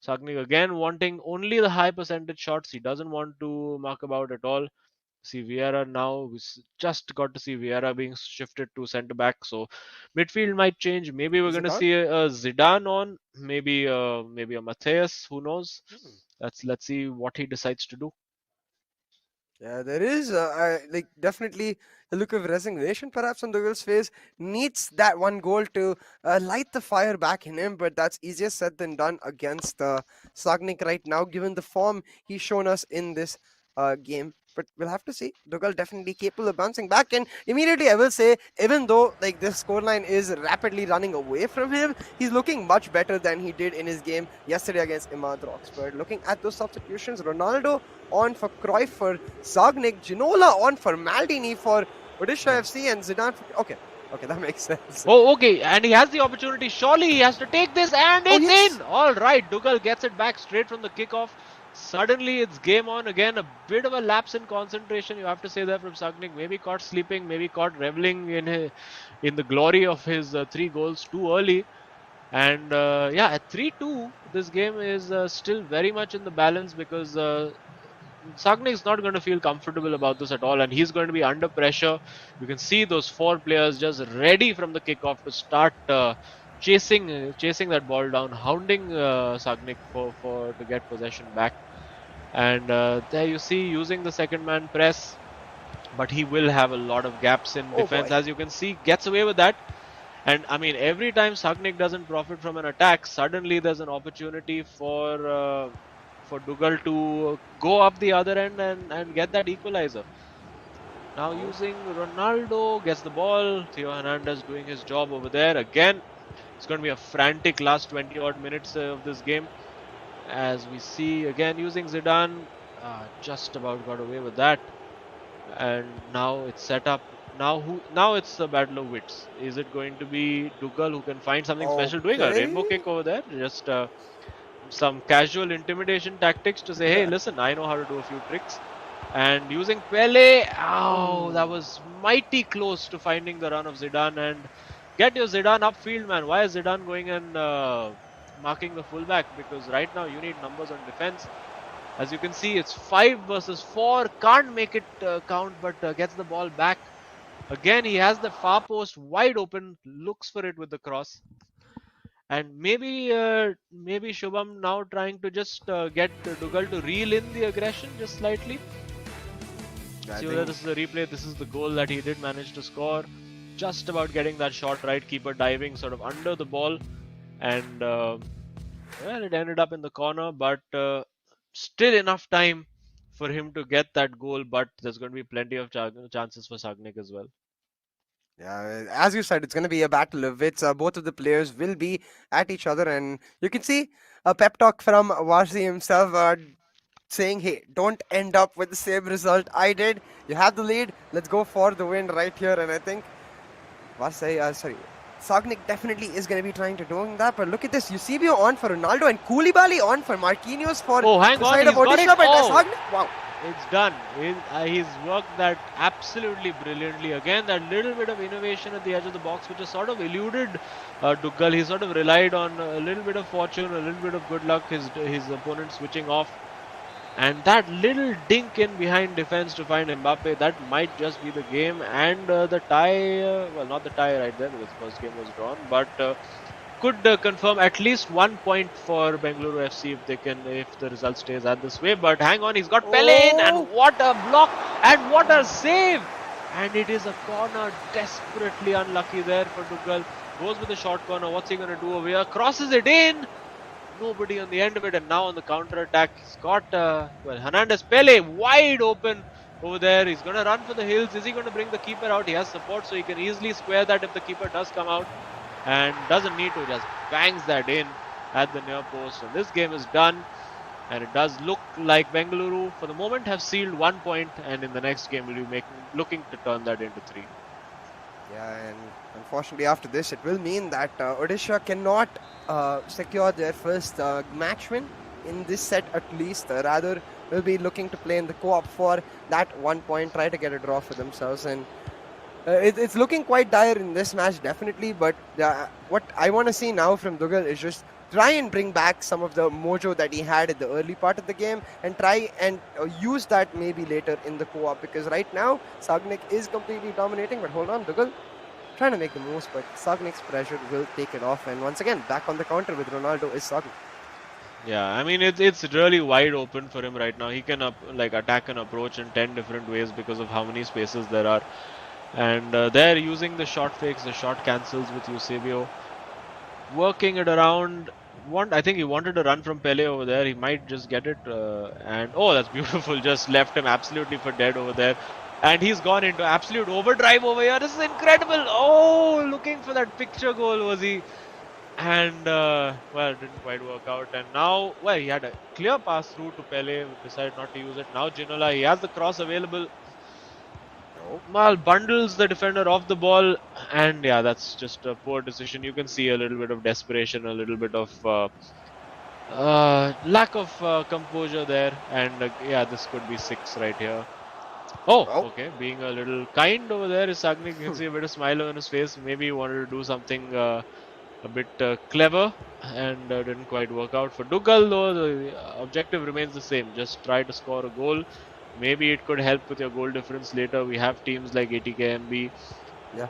Sagnik again wanting only the high percentage shots. He doesn't want to mark about at all. See Vieira now. We just got to see Vieira being shifted to centre back. So midfield might change. Maybe we're going to see a Zidane on. Maybe a Matthias. Who knows? Let's see what he decides to do. Yeah, there is like definitely a look of resignation perhaps on Dougal's face. Needs that one goal to light the fire back in him, but that's easier said than done against Sagnik right now, given the form he's shown us in this game. But we'll have to see. Dougal definitely capable of bouncing back. And immediately I will say, even though like this scoreline is rapidly running away from him, he's looking much better than he did in his game yesterday against Imad Roxburgh. Looking at those substitutions, Ronaldo on for Cruyff for Sagnik, Ginola on for Maldini for Odisha FC, and Zidane for... Okay, that makes sense. Oh, okay, and he has the opportunity. Surely he has to take this, and it's in! All right, Dougal gets it back straight from the kickoff. Suddenly it's game on again. A bit of a lapse in concentration, you have to say that, from Sagnik. Maybe caught sleeping, maybe caught reveling in the glory of his 3 goals too early. And yeah, at 3-2, this game is still very much in the balance because Sagnik is not going to feel comfortable about this at all, and he's going to be under pressure. You can see those 4 players just ready from the kickoff to start chasing that ball down, hounding Sagnik to get possession back. And there you see, using the second man press, but he will have a lot of gaps in defense, as you can see. Gets away with that. And I mean, every time Sagnik doesn't profit from an attack, suddenly there's an opportunity for for Dougal to go up the other end and get that equalizer. Now using Ronaldo, gets the ball. Theo Hernandez doing his job over there. Again, it's going to be a frantic last 20 odd minutes of this game. As we see, again using Zidane, just about got away with that. And now it's set up. Now it's the battle of wits. Is it going to be Dougal who can find something special doing a rainbow Okay. kick over there? Just some casual intimidation tactics to say, hey, listen, I know how to do a few tricks. And using Pele, oh, that was mighty close to finding the run of Zidane. And get your Zidane upfield, man. Why is Zidane going and marking the fullback? Because right now you need numbers on defense. As you can see, it's 5 versus 4. Can't make it count, but gets the ball back. Again, he has the far post wide open, looks for it with the cross. And maybe Shubham now trying to just get Dougal to reel in the aggression just slightly. I See whether think this is a replay. This is the goal that he did manage to score. Just about getting that shot right. Keeper diving sort of under the ball. And well, it ended up in the corner. But still enough time for him to get that goal. But there's going to be plenty of chances for Sagnik as well. Yeah, as you said, it's going to be a battle of wits. Both of the players will be at each other, and you can see a pep talk from Varsi himself saying, hey, don't end up with the same result I did. You have the lead. Let's go for the win right here. And I think Sagnik definitely is going to be trying to doing that. But look at this. Eusebio on for Ronaldo and Koulibaly on for Marquinhos for hang the on, side of he's got it. Odisha. But Oh. Sagnik, wow. It's done. He's worked that absolutely brilliantly. Again, that little bit of innovation at the edge of the box, which has sort of eluded Dougal. He sort of relied on a little bit of fortune, a little bit of good luck, his opponent switching off. And that little dink in behind defense to find Mbappe, that might just be the game. And the tie, well, not the tie right there because the first game was drawn, but could confirm at least 1 point for Bengaluru FC if the result stays at this way. But hang on, he's got Pele in, and what a block and what a save! And it is a corner, desperately unlucky there for Dougal. Goes with the short corner. What's he going to do over here? Crosses it in. Nobody on the end of it, and now on the counter attack, he's got Hernandez. Pele wide open over there. He's going to run for the hills. Is he going to bring the keeper out? He has support, so he can easily square that if the keeper does come out. And doesn't need to, just bangs that in at the near post. And this game is done. And it does look like Bengaluru, for the moment, have sealed 1 point. And in the next game, will be looking to turn that into 3. Yeah, and unfortunately after this, it will mean that Odisha cannot secure their first match win in this set at least. Rather, will be looking to play in the co-op for that 1 point, try to get a draw for themselves. And it's looking quite dire in this match, definitely. But what I want to see now from Dougal is just try and bring back some of the mojo that he had at the early part of the game and try and use that maybe later in the co-op, because right now Sagnik is completely dominating. But hold on, Dougal trying to make the most, but Sagnik's pressure will take it off. And once again, back on the counter with Ronaldo is Sagnik. Yeah, I mean it's really wide open for him right now. He can attack and approach in 10 different ways because of how many spaces there are. And they're using the shot fakes, the shot cancels with Eusebio. Working it around. I think he wanted to run from Pele over there. He might just get it. And oh, that's beautiful. Just left him absolutely for dead over there. And he's gone into absolute overdrive over here. This is incredible. Oh, looking for that picture goal was he. And well, it didn't quite work out. And now, well, he had a clear pass through to Pele. Decided not to use it. Now Ginola, he has the cross available. Mal bundles the defender off the ball, and yeah, that's just a poor decision. You can see a little bit of desperation, a little bit of lack of composure there, and yeah, this could be 6 right here. Oh, okay, being a little kind over there is Sagnik. You can see a bit of smile on his face. Maybe he wanted to do something a bit clever, and didn't quite work out. For Dougal, though, the objective remains the same: just try to score a goal. Maybe it could help with your goal difference later. We have teams like ATKMB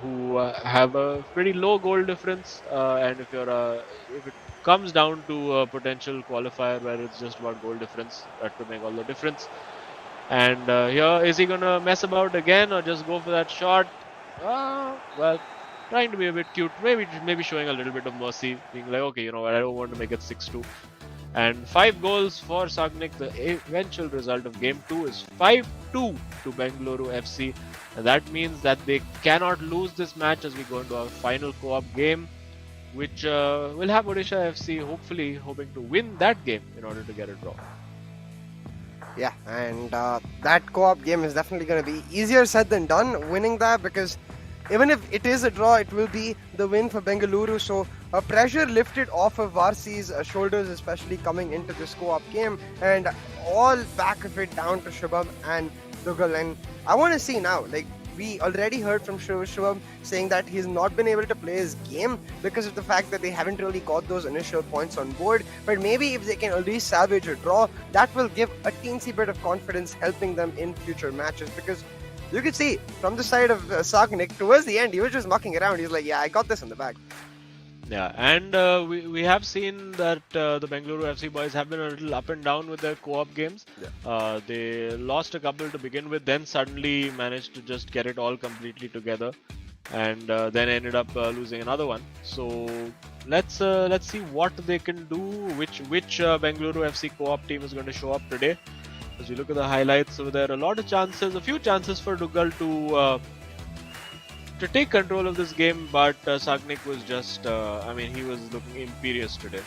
who have a pretty low goal difference, and if it comes down to a potential qualifier where it's just about goal difference, that could make all the difference. And here, is he gonna mess about again or just go for that shot? Well, trying to be a bit cute, maybe showing a little bit of mercy, being like, okay, you know what, I don't want to make it 6-2. And 5 goals for Sagnik. The eventual result of game 2 is 5-2 to Bengaluru FC. And that means that they cannot lose this match as we go into our final co-op game, which will have Odisha FC hopefully hoping to win that game in order to get a draw. Yeah, and that co-op game is definitely going to be easier said than done, winning that, because even if it is a draw, it will be the win for Bengaluru. So pressure lifted off of Varsi's shoulders, especially coming into this co-op game, and all back of it down to Shubham and Dugal. And I want to see now, like, we already heard from Shubham saying that he's not been able to play his game because of the fact that they haven't really got those initial points on board. But maybe if they can at least salvage a draw, that will give a teensy bit of confidence, helping them in future matches. Because you could see from the side of Sagnik, towards the end, he was just mucking around. He's like, yeah, I got this in the bag. Yeah, and we have seen that the Bengaluru FC boys have been a little up and down with their co-op games. Yeah. They lost a couple to begin with, then suddenly managed to just get it all completely together, and then ended up losing another one. So let's see what they can do. Which Bengaluru FC co-op team is going to show up today? As we look at the highlights, so there are a few chances for Dugal to take control of this game, but Sagnik was just, he was looking imperious today.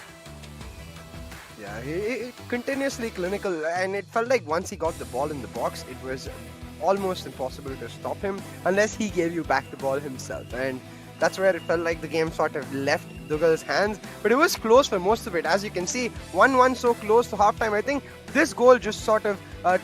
Yeah, he continuously clinical, and it felt like once he got the ball in the box, it was almost impossible to stop him unless he gave you back the ball himself. And that's where it felt like the game sort of left Dugal's hands. But it was close for most of it. As you can see, 1-1 so close to halftime. I think this goal just sort of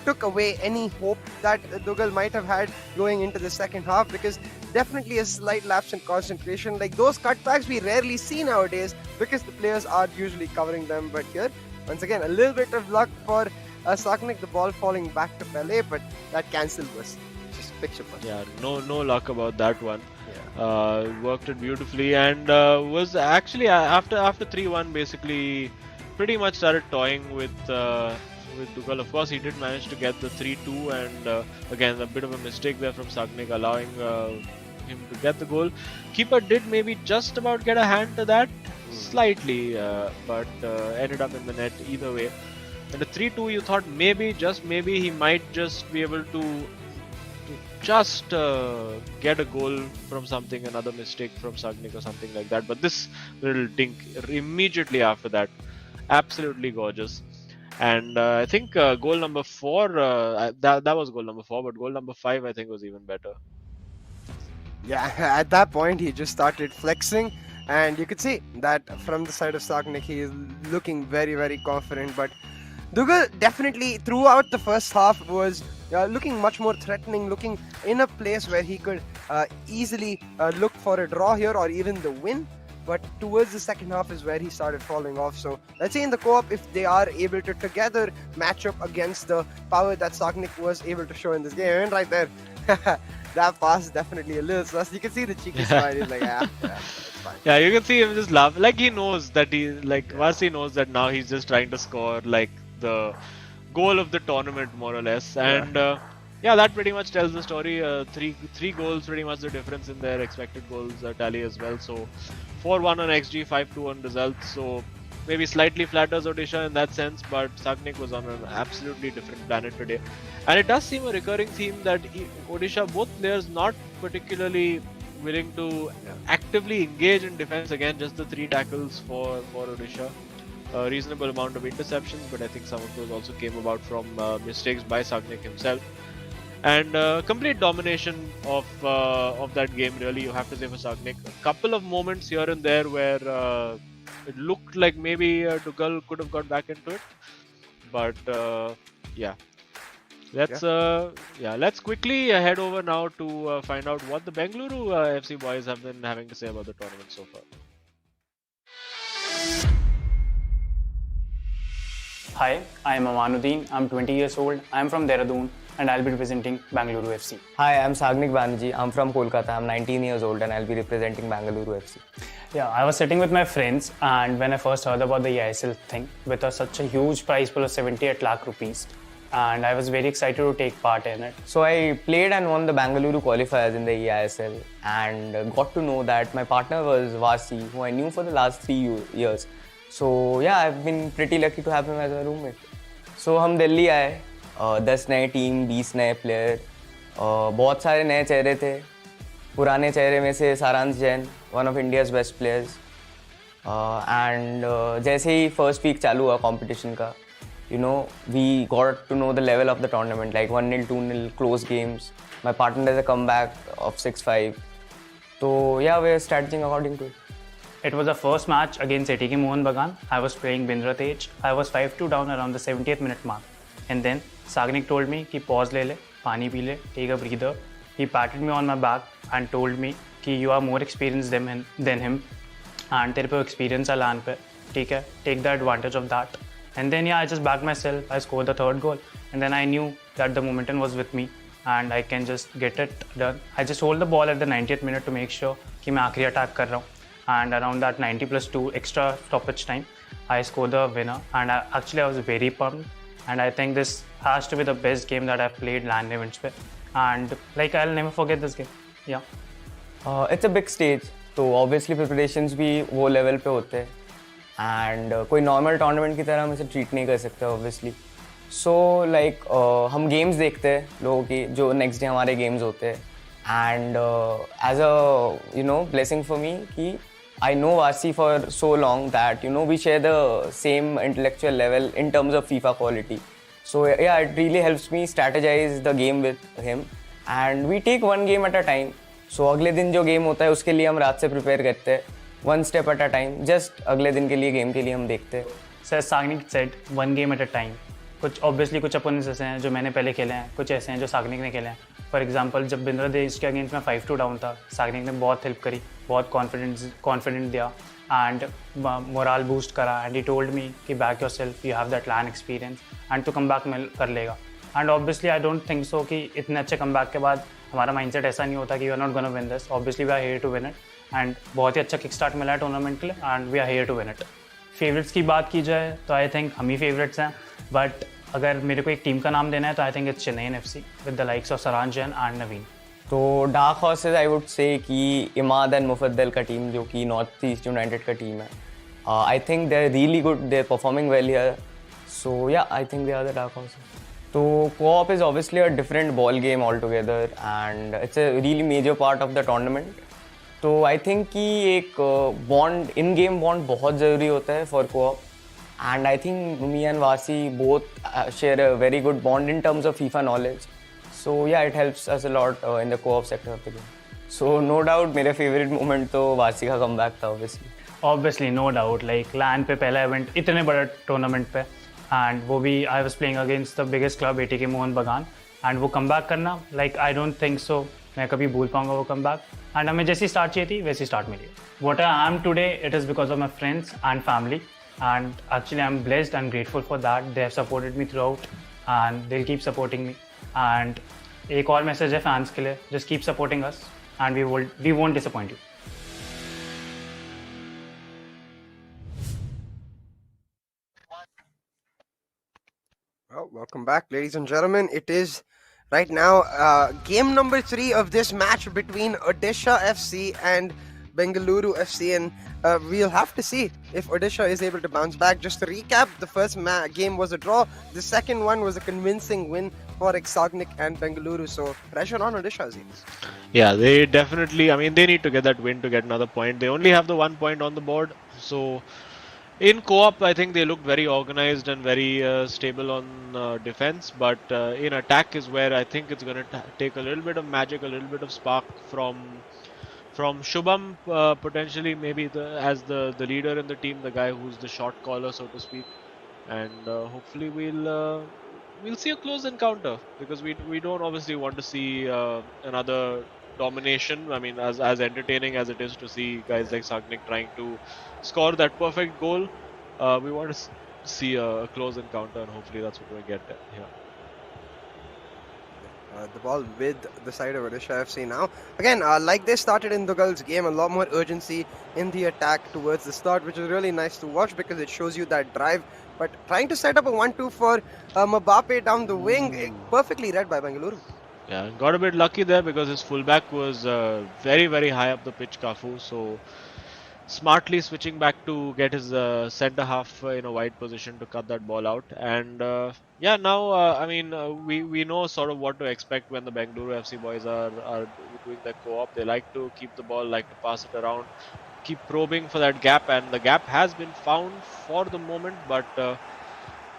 took away any hope that Dugal might have had going into the second half, because definitely a slight lapse in concentration. Like those cutbacks we rarely see nowadays because the players are usually covering them. But here, once again, a little bit of luck for Sagnik, the ball falling back to Pele, but that cancel was just picture perfect. Yeah, no luck about that one. Yeah. Worked it beautifully, and was actually after 3-1 basically pretty much started toying with Dugal. Of course, he did manage to get the 3-2, and again a bit of a mistake there from Sagnik, allowing him to get the goal. Keeper did maybe just about get a hand to that, slightly, but ended up in the net either way. And the 3-2, you thought maybe, just maybe, he might just be able to just get a goal from something, another mistake from Sagnik or something like that. But this little dink immediately after that, absolutely gorgeous. And I think goal number 4, that was goal number 4, but goal number 5 I think was even better. Yeah, at that point he just started flexing, and you could see that from the side of Sagnik he is looking very, very confident. But Dugal definitely throughout the first half was looking much more threatening, looking in a place where he could easily look for a draw here or even the win. But towards the second half is where he started falling off. So let's say in the co-op, if they are able to together match up against the power that Sagnik was able to show in this game. And right there, that pass definitely a little sus. You can see the cheeky smile. He's like, yeah, it's fine. Yeah, you can see him just laugh. Like he knows that Varsi knows that now he's just trying to score like the goal of the tournament, more or less. And that pretty much tells the story. Three goals, pretty much the difference in their expected goals tally as well. So 4-1 on XG, 5-2 on results. So maybe slightly flatters Odisha in that sense, but Sagnik was on an absolutely different planet today. And it does seem a recurring theme that Odisha, both players not particularly willing to actively engage in defense. Again, just the 3 tackles for Odisha. A reasonable amount of interceptions, but I think some of those also came about from mistakes by Sagnik himself. And complete domination of that game, really, you have to say, for Sagnik. A couple of moments here and there where it looked like maybe Dugal could have got back into it, but let's quickly head over now to find out what the Bengaluru FC boys have been having to say about the tournament so far. Hi, I am Amanuddin. I'm 20 years old. I'm from Dehradun and I'll be representing Bengaluru FC. Hi, I'm Sagnik Banerjee. I'm from Kolkata. I'm 19 years old and I'll be representing Bengaluru FC. Yeah, I was sitting with my friends, and when I first heard about the eISL thing with such a huge prize pool of 78 lakh rupees, and I was very excited to take part in it. So I played and won the Bengaluru qualifiers in the eISL and got to know that my partner was Vasi, who I knew for the last 3 years. So yeah, I've been pretty lucky to have him as a roommate. So हम दिल्ली आए, 10 नए team, 20 नए player, बहुत सारे नए चेहरे थे. पुराने चेहरे में से सारांश Jain, one of India's best players. And जैसे ही फर्स्ट वीक चालू हुआ कंपटीशन का, you know, we got to know the level of the tournament, like 1-0, 2-0, close games. My partner has a comeback of 6-5. So yeah, we're strategizing according to it. It was the first match against ATK Mohan Bagan. I was playing Bindra Tej. I was 5-2 down around the 70th minute mark. And then Sagnik told me कि pause ले ले, पानी P ले, take a breather. He patted me on my back and told me कि you are more experienced than him. And तेरे पे experience है LAN पे, ठीक है, take the advantage of that. And then yeah, I just backed myself. I scored the third goal, and then I knew that the momentum was with me, and I can just get it done. I just hold the ball at the 90th minute to make sure कि मैं आखिरी attack कर रहा हूँ. And around that 90+2 extra stoppage time, I scored the winner. And I was very pumped. And I think this has to be the best game that I've played LAN events पे. And like I'll never forget this game. Yeah. It's a big stage, तो obviously preparations भी वो level पे होते हैं. And कोई normal tournament की तरह हम इसे ट्रीट नहीं कर सकते ऑब्वियसली. सो लाइक हम गेम्स देखते हैं लोगों की जो नेक्स्ट डे हमारे गेम्स होते हैं. And as a blessing for me कि I know Vasi for so long that we share the same intellectual level in terms of FIFA quality. So yeah it really helps me strategise the game with him and we take one game at a time. So अगले दिन जो game होता है उसके लिए हम रात से प्रिपेयर करते हैं, one step at a time. Just अगले दिन के लिए गेम के लिए हम देखते हैं. Sir Sagnik said one game at a time. कुछ ऑब्वियसली कुछ अपोनेंट्स ऐसे हैं जो मैंने पहले खेले हैं, कुछ ऐसे हैं जो सागनिक ने खेले हैं. फॉर एग्जांपल जब बिंद्रा देश के अगेंस्ट में 5-2 डाउन था, सागनिक ने बहुत हेल्प करी, बहुत कॉन्फिडेंट दिया एंड मोरल बूस्ट करा. एंड ही टोल्ड मी कि back yourself, you have that लैन एक्सपीरियंस एंड तो कम बैक में कर लेगा. And obviously I don't think so कि इतने अच्छे कम बैक के बाद हमारा माइंडसेट ऐसा नहीं होता कि you are not gonna win this. Obviously we are here to win it and बहुत ही अच्छा किक स्टार्ट मिला है टूर्नामेंट के लिए and we are here to win it. Favourites की बात की जाए तो आई थिंक हम ही फेवरेट्स हैं, बट अगर मेरे को एक टीम का नाम देना है तो I think it's Chennai FC with the likes of सारांश जैन एंड नवीन. तो dark horse's I would say कि इमाद एंड मुफद्दल का टीम जो कि नॉर्थ ईस्ट यूनाइटेड का टीम है. I think they are really good, they are performing well here. So yeah I think they are the dark horses. तो co-op is obviously a different ball game altogether and it's a really major part of the tournament. तो I think कि एक bond, इन game bond बहुत ज़रूरी होता है for co-op. And I think me and Vasi both share a very good bond in terms of FIFA knowledge. So yeah it helps us a lot in the co-op sector of the game. So no doubt मेरा favourite moment तो वासी का comeback था obviously no doubt. Like LAN पे पहला event इतने बड़े tournament पे and वो भी I was playing against the biggest club ATK Mohan बगान एंड वो कम बैक करना, लाइक आई डोंट थिंक सो मैं कभी भूल पाऊंगा वो कम बैक. एंड हमें जैसी स्टार्ट चाहिए थी वैसी स्टार्ट मिली. What I am today it is because of my friends and family and actually I am blessed and grateful for that. They have supported me throughout and they will keep supporting me. And एक और message है fans के लिए, just keep supporting us and we won't disappoint you. Well, welcome back, ladies and gentlemen. It is right now game number 3 of this match between Odisha FC and Bengaluru FC, and we'll have to see if Odisha is able to bounce back. Just to recap, the first game was a draw. The second one was a convincing win for Exognic and Bengaluru. So pressure on Odisha, Aziz. Yeah, they definitely, I mean, they need to get that win to get another point. They only have the 1 point on the board. So in co-op, I think they looked very organized and very stable on defense, but in attack is where I think it's going to take a little bit of magic, a little bit of spark from Shubham, potentially maybe as the leader in the team, the guy who's the shot caller, so to speak, and hopefully we'll see a close encounter, because we don't obviously want to see another domination. I mean, as entertaining as it is to see guys like Sagnik trying to score that perfect goal, we want to see a close encounter, and hopefully that's what we get here. The ball with the side of Odisha FC now. Again, like they started in the girls' game, a lot more urgency in the attack towards the start, which is really nice to watch because it shows you that drive. But trying to set up a 1-2 for Mbappe down the wing, perfectly read by Bengaluru. Yeah, got a bit lucky there because his fullback was very, very high up the pitch, Kafu. So smartly switching back to get his centre half in a wide position to cut that ball out. And yeah, now I mean we know sort of what to expect when the Bengaluru FC boys are doing their co-op. They like to keep the ball, like to pass it around, keep probing for that gap, and the gap has been found for the moment. But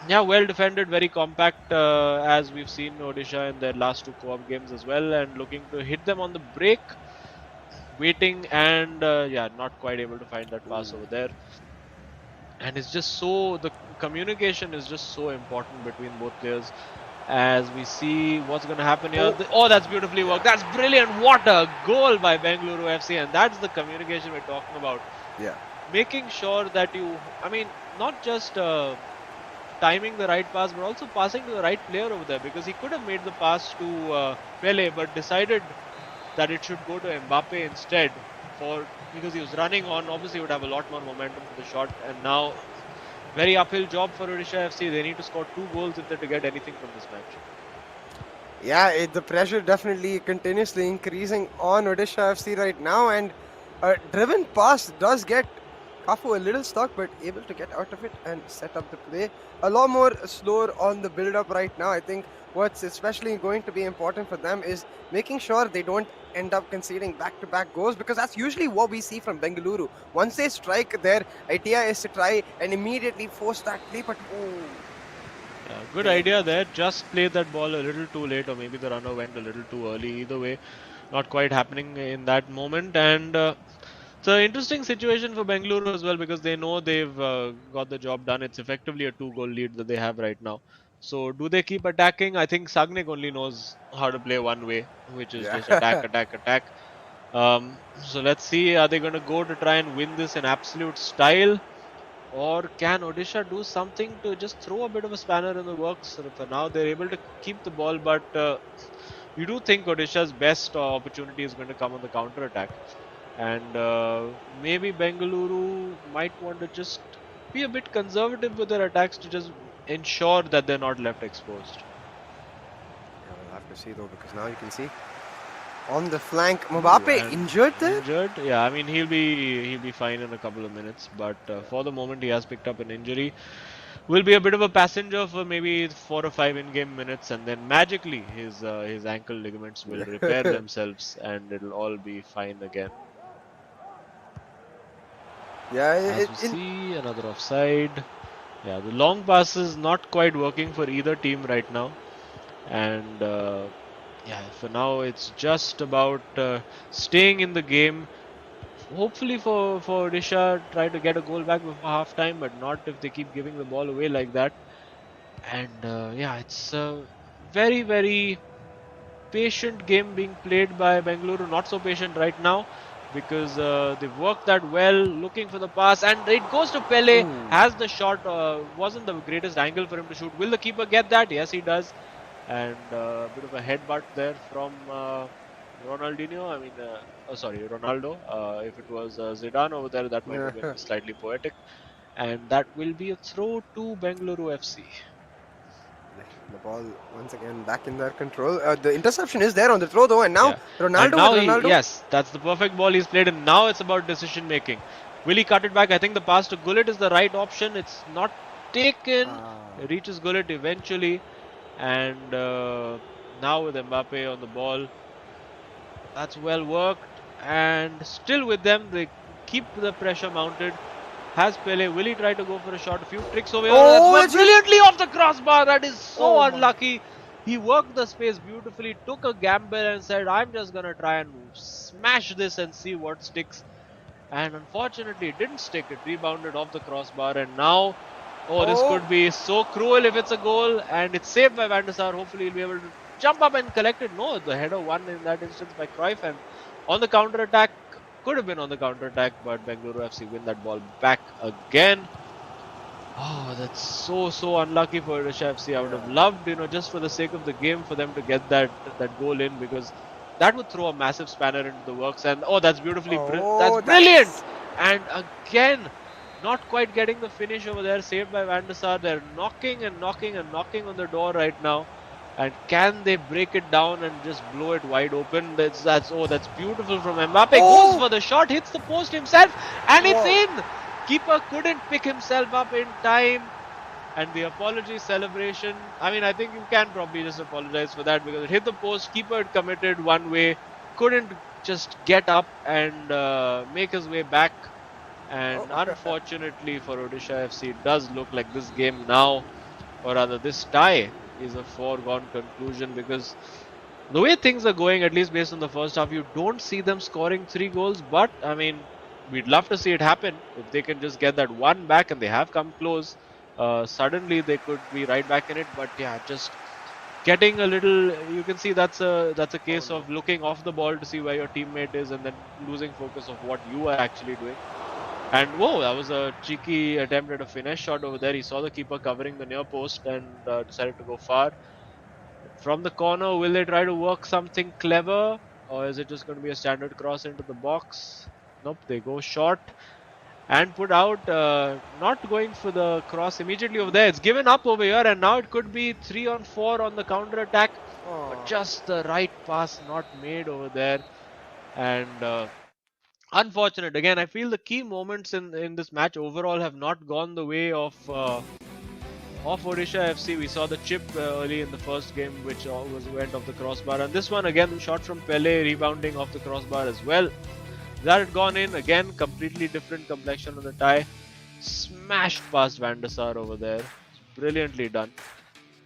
yeah, well defended, very compact, as we've seen Odisha in their last two co-op games as well, and looking to hit them on the break, waiting, and yeah, not quite able to find that pass over there. And it's just so, the communication is just so important between both players. As we see what's going to happen here. Oh, that's beautifully worked. That's brilliant. What a goal by Bengaluru FC. And that's the communication we're talking about. Yeah. Making sure that you, I mean, not just timing the right pass, but also passing to the right player over there, because he could have made the pass to Pele, but decided that it should go to Mbappe instead, because he was running on. Obviously, he would have a lot more momentum for the shot, and now very uphill job for Odisha FC. They need to score 2 goals if they're to get anything from this match. Yeah, the pressure definitely continuously increasing on Odisha FC right now, and a driven pass does get Kafu a little stuck, but able to get out of it and set up the play. A lot more slower on the build-up right now. I think what's especially going to be important for them is making sure they don't end up conceding back-to-back goals, because that's usually what we see from Bengaluru. Once they strike, their idea is to try and immediately force that play, but Yeah, good idea there. Just played that ball a little too late, or maybe the runner went a little too early. Either way, not quite happening in that moment. And it's an interesting situation for Bengaluru as well, because they know they've got the job done. It's effectively a 2-goal lead that they have right now. So do they keep attacking? I think Sagnik only knows how to play one way, which is just attack, attack, attack. So let's see, are they going to go to try and win this in absolute style? Or can Odisha do something to just throw a bit of a spanner in the works? For now, they're able to keep the ball, but you do think Odisha's best opportunity is going to come on the counter attack. And maybe Bengaluru might want to just be a bit conservative with their attacks to just ensure that they're not left exposed. Yeah, we'll have to see though, because now you can see on the flank, Mbappe injured there. Injured, yeah. I mean, he'll be fine in a couple of minutes, but for the moment he has picked up an injury. Will be a bit of a passenger for maybe 4 or 5 in-game minutes, and then magically his ankle ligaments will repair themselves, and it'll all be fine again. Yeah, As we see, another offside. Yeah, the long passes not quite working for either team right now, and yeah, for now it's just about staying in the game. Hopefully for Odisha, try to get a goal back before half time, but not if they keep giving the ball away like that. And yeah, it's a very, very patient game being played by Bengaluru. Not so patient right now, because they've worked that well, looking for the pass, and it goes to Pele. Has the shot, wasn't the greatest angle for him to shoot. Will the keeper get that? Yes, he does. And a bit of a headbutt there from Ronaldinho. I mean, sorry, Ronaldo. If it was Zidane over there, that might have been slightly poetic. And that will be a throw to Bengaluru FC. The ball once again back in their control. The interception is there on the throw though, and now Ronaldo. And now Ronaldo. Yes, that's the perfect ball he's played, and now it's about decision making. Will he cut it back? I think the pass to Gullit is the right option. It's not taken. It reaches Gullit eventually, and now with Mbappe on the ball, that's well worked, and still with them, they keep the pressure mounted. Has Pele, will he try to go for a shot? A few tricks over here. That's brilliantly off the crossbar. That is so unlucky. He worked the space beautifully, took a gamble and said, I'm just going to try and smash this and see what sticks. And unfortunately, it didn't stick. It rebounded off the crossbar, and now, this could be so cruel if it's a goal, and it's saved by Van der Sar. Hopefully, he'll be able to jump up and collect it. No, the header won in that instance by Cruyff, and on the counter attack, could have been on the counter attack, but Bengaluru FC win that ball back again. Oh, that's so unlucky for Odisha FC. I would have loved, just for the sake of the game, for them to get that goal in, because that would throw a massive spanner into the works. And that's beautifully, that's brilliant. And again, not quite getting the finish over there, saved by Van der Sar. They're knocking and knocking and knocking on the door right now. And can they break it down and just blow it wide open? That's beautiful from Mbappe. Oh! Goes for the shot, hits the post himself, and it's Whoa. in. Keeper couldn't pick himself up in time. And the apology celebration, I mean, I think you can probably just apologize for that because it hit the post. Keeper had committed one way, couldn't just get up and make his way back. And Oh. unfortunately for Odisha FC, it does look like this game now, or rather this tie, is a foregone conclusion because the way things are going, at least based on the first half, you don't see them scoring 3 goals. But I mean, we'd love to see it happen. If they can just get that one back, and they have come close, suddenly they could be right back in it. But yeah, just getting a little, you can see that's a case of looking off the ball to see where your teammate is and then losing focus of what you are actually doing. And whoa, that was a cheeky attempt at a finesse shot over there. He saw the keeper covering the near post and decided to go far. From the corner, will they try to work something clever, or is it just going to be a standard cross into the box? Nope, they go short and put out, not going for the cross immediately over there. It's given up over here, and now it could be 3-on-4 on the counter attack. But just the right pass not made over there. And unfortunate. Again, I feel the key moments in this match overall have not gone the way of Odisha FC. We saw the chip early in the first game, which went off the crossbar, and this one again, shot from Pele, rebounding off the crossbar as well. That had gone in again, completely different complexion of the tie. Smashed past Van der Sar over there, brilliantly done.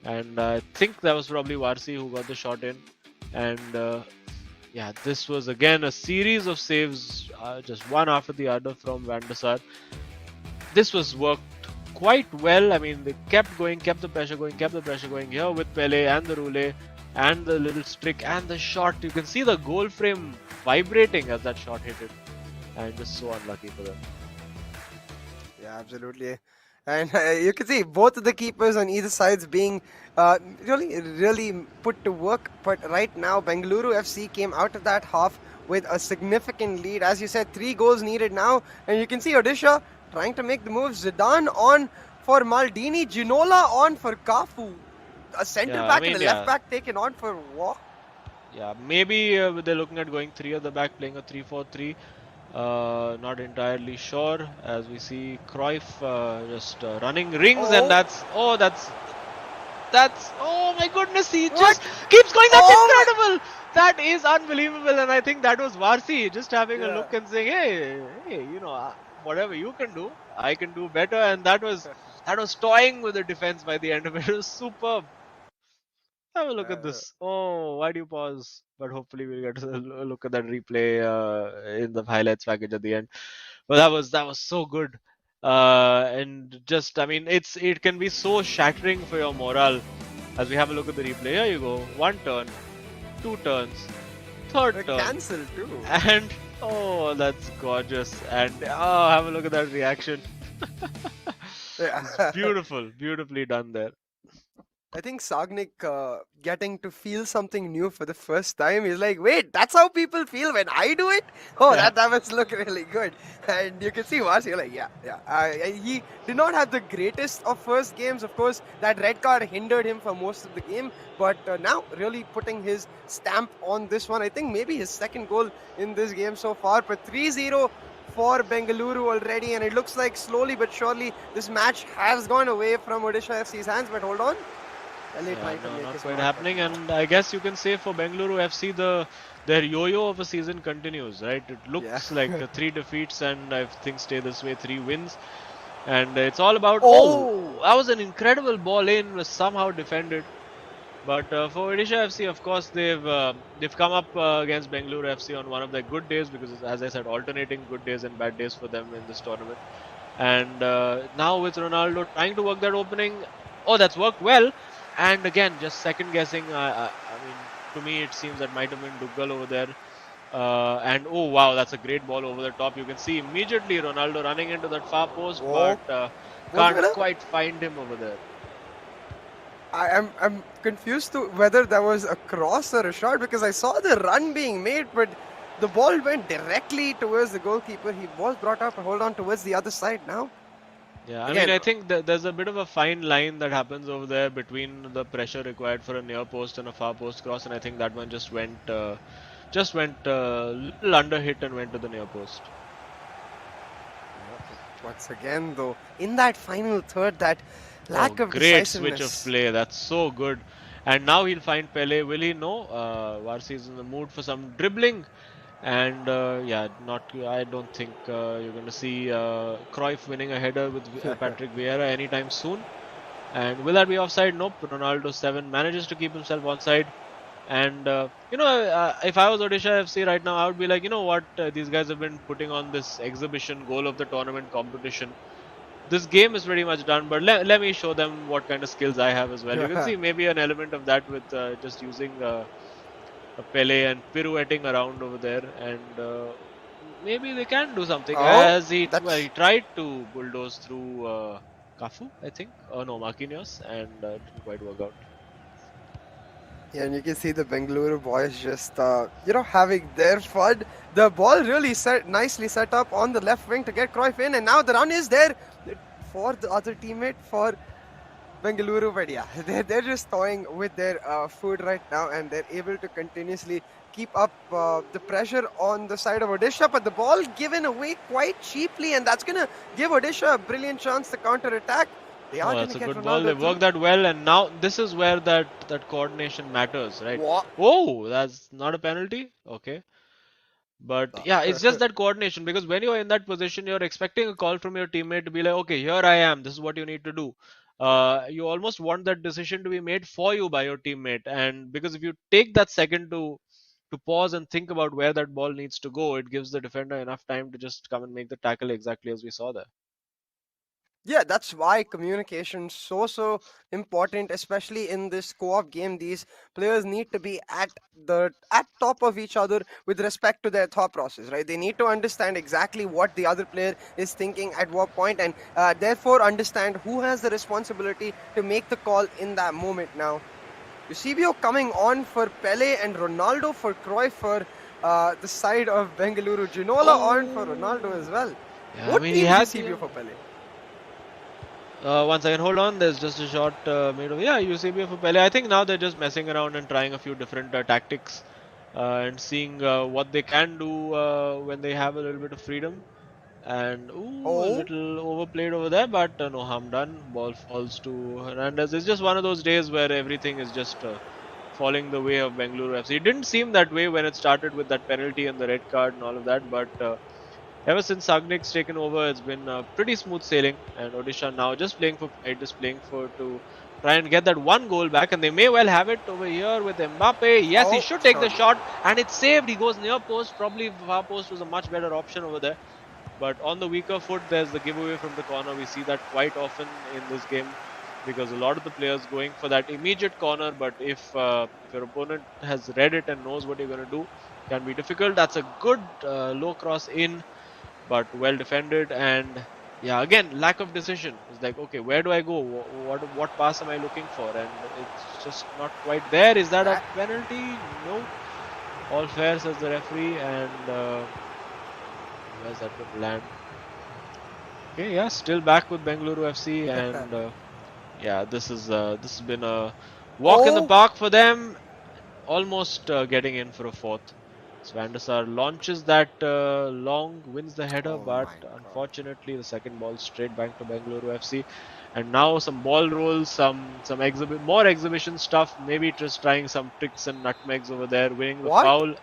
And I think that was probably Varsi who got the shot in. And yeah, this was again a series of saves, just one after the other from Van der Sar. This was worked quite well. I mean, they kept going, kept the pressure going here with Pele and the Roulé and the little streak and the shot. You can see the goal frame vibrating as that shot hit it, and just so unlucky for them. Yeah, absolutely. And you can see both of the keepers on either sides being really put to work. But right now, Bengaluru FC came out of that half with a significant lead. As you said, 3 goals needed now. And you can see Odisha trying to make the move. Zidane on for Maldini. Ginola on for Cafu. A centre back and a left back taken on for Waugh. Yeah, maybe they're looking at going 3 at the back, playing a 3-4-3. Not entirely sure, as we see Cruyff just running rings, and that's oh my goodness, he just keeps going. That's incredible. That is unbelievable, and I think that was Varsi just having a look and saying, hey, you know, whatever you can do, I can do better. And that was toying with the defense by the end of it. It was superb. Have a look at this. Oh, why do you pause? But hopefully we'll get to look at that replay in the highlights package at the end. But that was so good. And just, I mean, it can be so shattering for your morale as we have a look at the replay. Here you go. 1 turn, 2 turns, 3rd turn. Cancelled too. And oh, that's gorgeous. And oh, have a look at that reaction. It's beautiful, beautifully done there. I think Sagnik getting to feel something new for the first time. He's like, wait, that's how people feel when I do it? Oh, that must look really good. And you can see Varsi, like, he did not have the greatest of first games. Of course, that red card hindered him for most of the game. But now really putting his stamp on this one. I think maybe his 2nd goal in this game so far. But 3-0 for Bengaluru already. And it looks like slowly but surely this match has gone away from Odisha FC's hands. But hold on. Not quite happening, and I guess you can say for Bengaluru FC their yo-yo of a season continues, right? It looks like 3 defeats, and if things stay this way, 3 wins, and it's all about that was an incredible ball in, was somehow defended. But for Odisha FC, of course, they've come up against Bengaluru FC on one of their good days, because as I said, alternating good days and bad days for them in this tournament. And now with Ronaldo trying to work that opening, that's worked well. And again, just second guessing. I mean, to me, it seems that might have been Duggal over there. And oh wow, that's a great ball over the top. You can see immediately Ronaldo running into that far post, but can't quite find him over there. I'm confused to whether that was a cross or a shot, because I saw the run being made, but the ball went directly towards the goalkeeper. He was brought up and hold on towards the other side now. Yeah, I Again, mean, I think there's a bit of a fine line that happens over there between the pressure required for a near post and a far post cross, and I think that one just went little under hit and went to the near post. once again, though, in that final third, that Oh, lack of great switch of decisiveness. play. That's so good. And now he'll find Pele. Will he? No. Varsi is in the mood for some dribbling. And yeah, not. I don't think you're going to see Cruyff winning a header with Patrick Vieira anytime soon. And will that be offside? Nope. Ronaldo 7 manages to keep himself onside. And if I was Odisha FC right now, I would be like, you know what? These guys have been putting on this exhibition goal of the tournament competition. This game is pretty much done, but let me show them what kind of skills I have as well. You can see maybe an element of that with just using a Pele and pirouetting around over there, and maybe they can do something. Oh, As he that's tried to bulldoze through Cafu, I think. Oh no, Marquinhos, and didn't quite work out. yeah, and you can see the Bengaluru boys just having their fun. The ball really nicely set up on the left wing to get Cruyff in, and now the run is there for the other teammate for Bengaluru. But yeah, they're just toying with their food right now, and they're able to continuously keep up the pressure on the side of Odisha. But the ball given away quite cheaply, and that's gonna give Odisha a brilliant chance to counter attack. They are Oh, gonna that's a get good ball. They Ronaldo worked through. that well, and now this is where that coordination matters, right? What? Oh, that's not a penalty. Okay. But yeah, it's just that coordination because when you're in that position, you're expecting a call from your teammate to be like, okay, here I am. This is what you need to do. You almost want that decision to be made for you by your teammate, and because if you take that second to pause and think about where that ball needs to go, it gives the defender enough time to just come and make the tackle exactly as we saw there. Yeah, that's why communication so important, especially in this co-op game. These players need to be at top of each other with respect to their thought process, right? They need to understand exactly what the other player is thinking at what point, and therefore understand who has the responsibility to make the call in that moment. Now, Eusebio coming on for Pele and Ronaldo for Cruyff for the side of Bengaluru. Ginola on for Ronaldo as well. Yeah, I What mean he team is had Eusebio for Pele? One second, hold on. There's just a shot made of UCB for Pele. I think now they're just messing around and trying a few different tactics and seeing what they can do when they have a little bit of freedom. And ooh, a Oh. little overplayed over there, but no harm done. Ball falls to Hernandez. It's just one of those days where everything is just falling the way of Bengaluru FC. It didn't seem that way when it started with that penalty and the red card and all of that, but ever since Sagnik's taken over, it's been pretty smooth sailing, and Odisha now just playing for pride, just playing for to try and get that one goal back, and they may well have it over here with Mbappe. Yes, he Oh, should take the shot. shot, and it's saved. He goes near post. Probably far post was a much better option over there. But on the weaker foot, there's the giveaway from the corner. We see that quite often in this game because a lot of the players going for that immediate corner. But if your opponent has read it and knows what you're going to do, can be difficult. That's a good low cross in, but well defended. And yeah, again, lack of decision. It's like, okay, where do I go? What pass am I looking for? And it's just not quite there. Is that a That, penalty? No. All fair, says the referee. And where's that going to land? Okay, yeah, still back with Bengaluru FC, and yeah, this has been a walk in the oh, park for them, almost getting in for a fourth. So Van der Sar launches that long, wins the header, oh but my God. unfortunately the second ball straight back to Bengaluru FC. And now some ball rolls, some more exhibition stuff. Maybe just trying some tricks and nutmegs over there, winning the What? foul.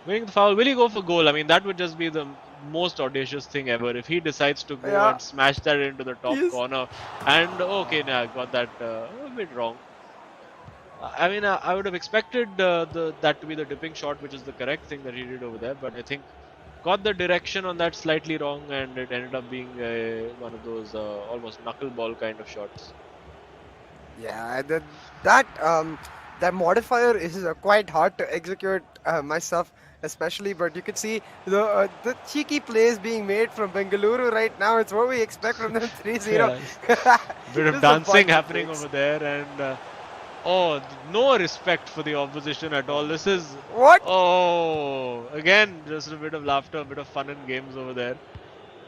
Winning the foul, will he go for goal? I mean, that would just be the most audacious thing ever if he decides to go Yeah, and smash that into the top he's. corner. And okay, now I got that a bit wrong. I mean, I would have expected that to be the dipping shot, which is the correct thing that he did over there. But I think got the direction on that slightly wrong, and it ended up being one of those almost knuckleball kind of shots. Yeah, that modifier is quite hard to execute myself, especially. But you could see the cheeky plays being made from Bengaluru right now. It's what we expect from them. 3-0. Yeah, bit of Just a dancing bunch of happening fakes. over there, and oh, no respect for the opposition at all. This is, What? oh, again, just a bit of laughter, a bit of fun and games over there.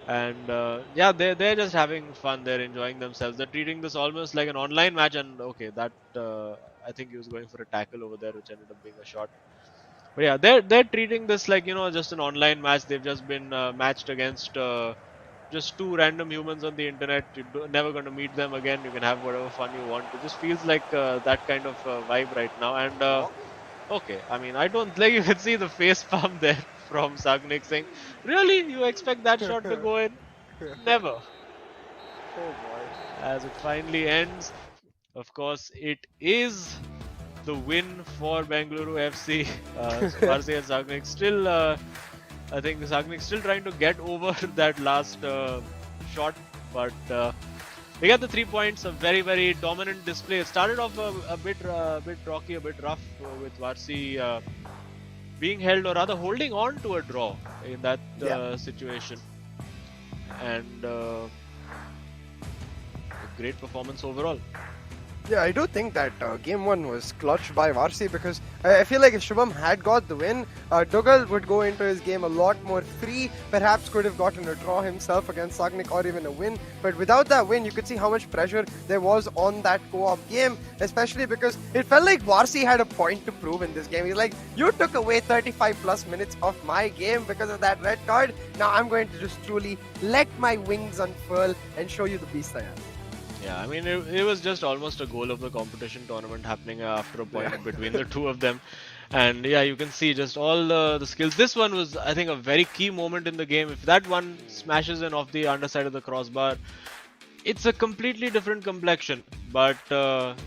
And yeah, they're just having fun. They're enjoying themselves. They're treating this almost like an online match. And okay, that I think he was going for a tackle over there, which ended up being a shot. But yeah, they're treating this like just an online match. They've just been matched against just two random humans on the internet. You're never going to meet them again. You can have whatever fun you want. It just feels like that kind of vibe right now. And okay, I mean, I don't like you can see the face palm there from Sagnik saying, "Really, you expect that shot to go in? Never." Oh boy. As it finally ends, of course, it is the win for Bengaluru FC. Varsi and Sagnik still, I think Sagnik still trying to get over that last shot, but they got the 3 points. A very, very dominant display. It started off a bit rocky, a bit rough with Varsi being held, or rather holding on to a draw in that situation, and a great performance overall. Yeah, I do think that game one was clutched by Varsi because I feel like if Shubham had got the win, Dougal would go into his game a lot more free, perhaps could have gotten a draw himself against Sagnik or even a win. But without that win, you could see how much pressure there was on that co-op game, especially because it felt like Varsi had a point to prove in this game. He's like, you took away 35 plus minutes of my game because of that red card. Now I'm going to just truly let my wings unfurl and show you the beast I am. Yeah, I mean, it was just almost a goal of the competition tournament happening after a point between the two of them. And yeah, you can see just all the skills. This one was, I think, a very key moment in the game. If that one smashes in off the underside of the crossbar, it's a completely different complexion. But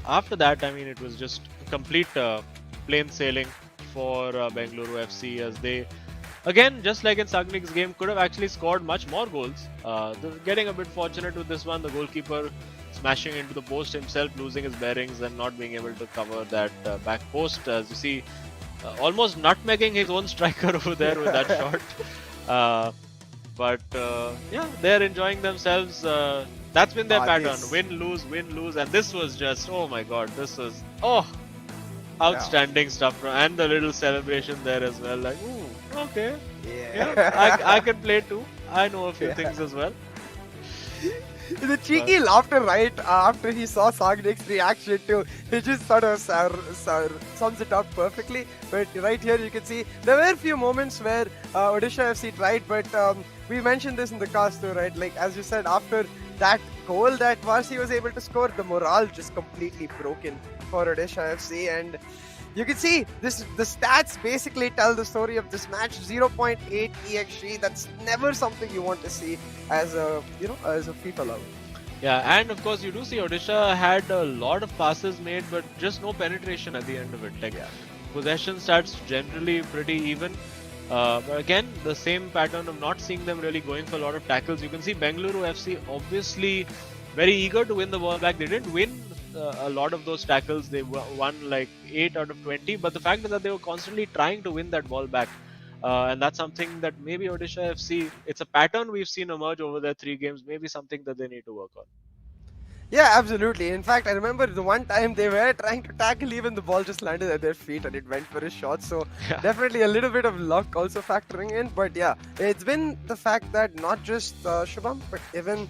after that, I mean, it was just complete plain sailing for Bengaluru FC as they, again, just like in Sagnik's game, could have actually scored much more goals. Getting a bit fortunate with this one, the goalkeeper smashing into the post himself, losing his bearings and not being able to cover that back post. As you see, almost nutmegging his own striker over there with that shot. But yeah, they're enjoying themselves. That's been their pattern: win, lose, and this was just, oh my god, this was outstanding stuff. And the little celebration there as well, like, ooh, okay, yeah, I can play too. I know a few things as well. The cheeky laughter right after he saw Sagnik's reaction too, it just sort of sums it up perfectly. But right here you can see there were a few moments where Odisha FC tried, but we mentioned this in the cast too, right? Like as you said, after that goal that Varsi was able to score, the morale just completely broken for Odisha FC, and you can see this. The stats basically tell the story of this match. 0.8 EXG. That's never something you want to see as a as a FIFA lover. Yeah, and of course you do see Odisha had a lot of passes made, but just no penetration at the end of it. Like possession stats generally pretty even. But again, the same pattern of not seeing them really going for a lot of tackles. You can see Bengaluru FC obviously very eager to win the ball back. They didn't win a lot of those tackles. They won like 8 out of 20, but the fact is that they were constantly trying to win that ball back, and that's something that maybe Odisha FC, it's a pattern we've seen emerge over their 3 games, maybe something that they need to work on. Yeah, absolutely. In fact, I remember the one time they were trying to tackle, even the ball just landed at their feet and it went for a shot. So definitely a little bit of luck also factoring in. But yeah, it's been the fact that not just Shubham, but even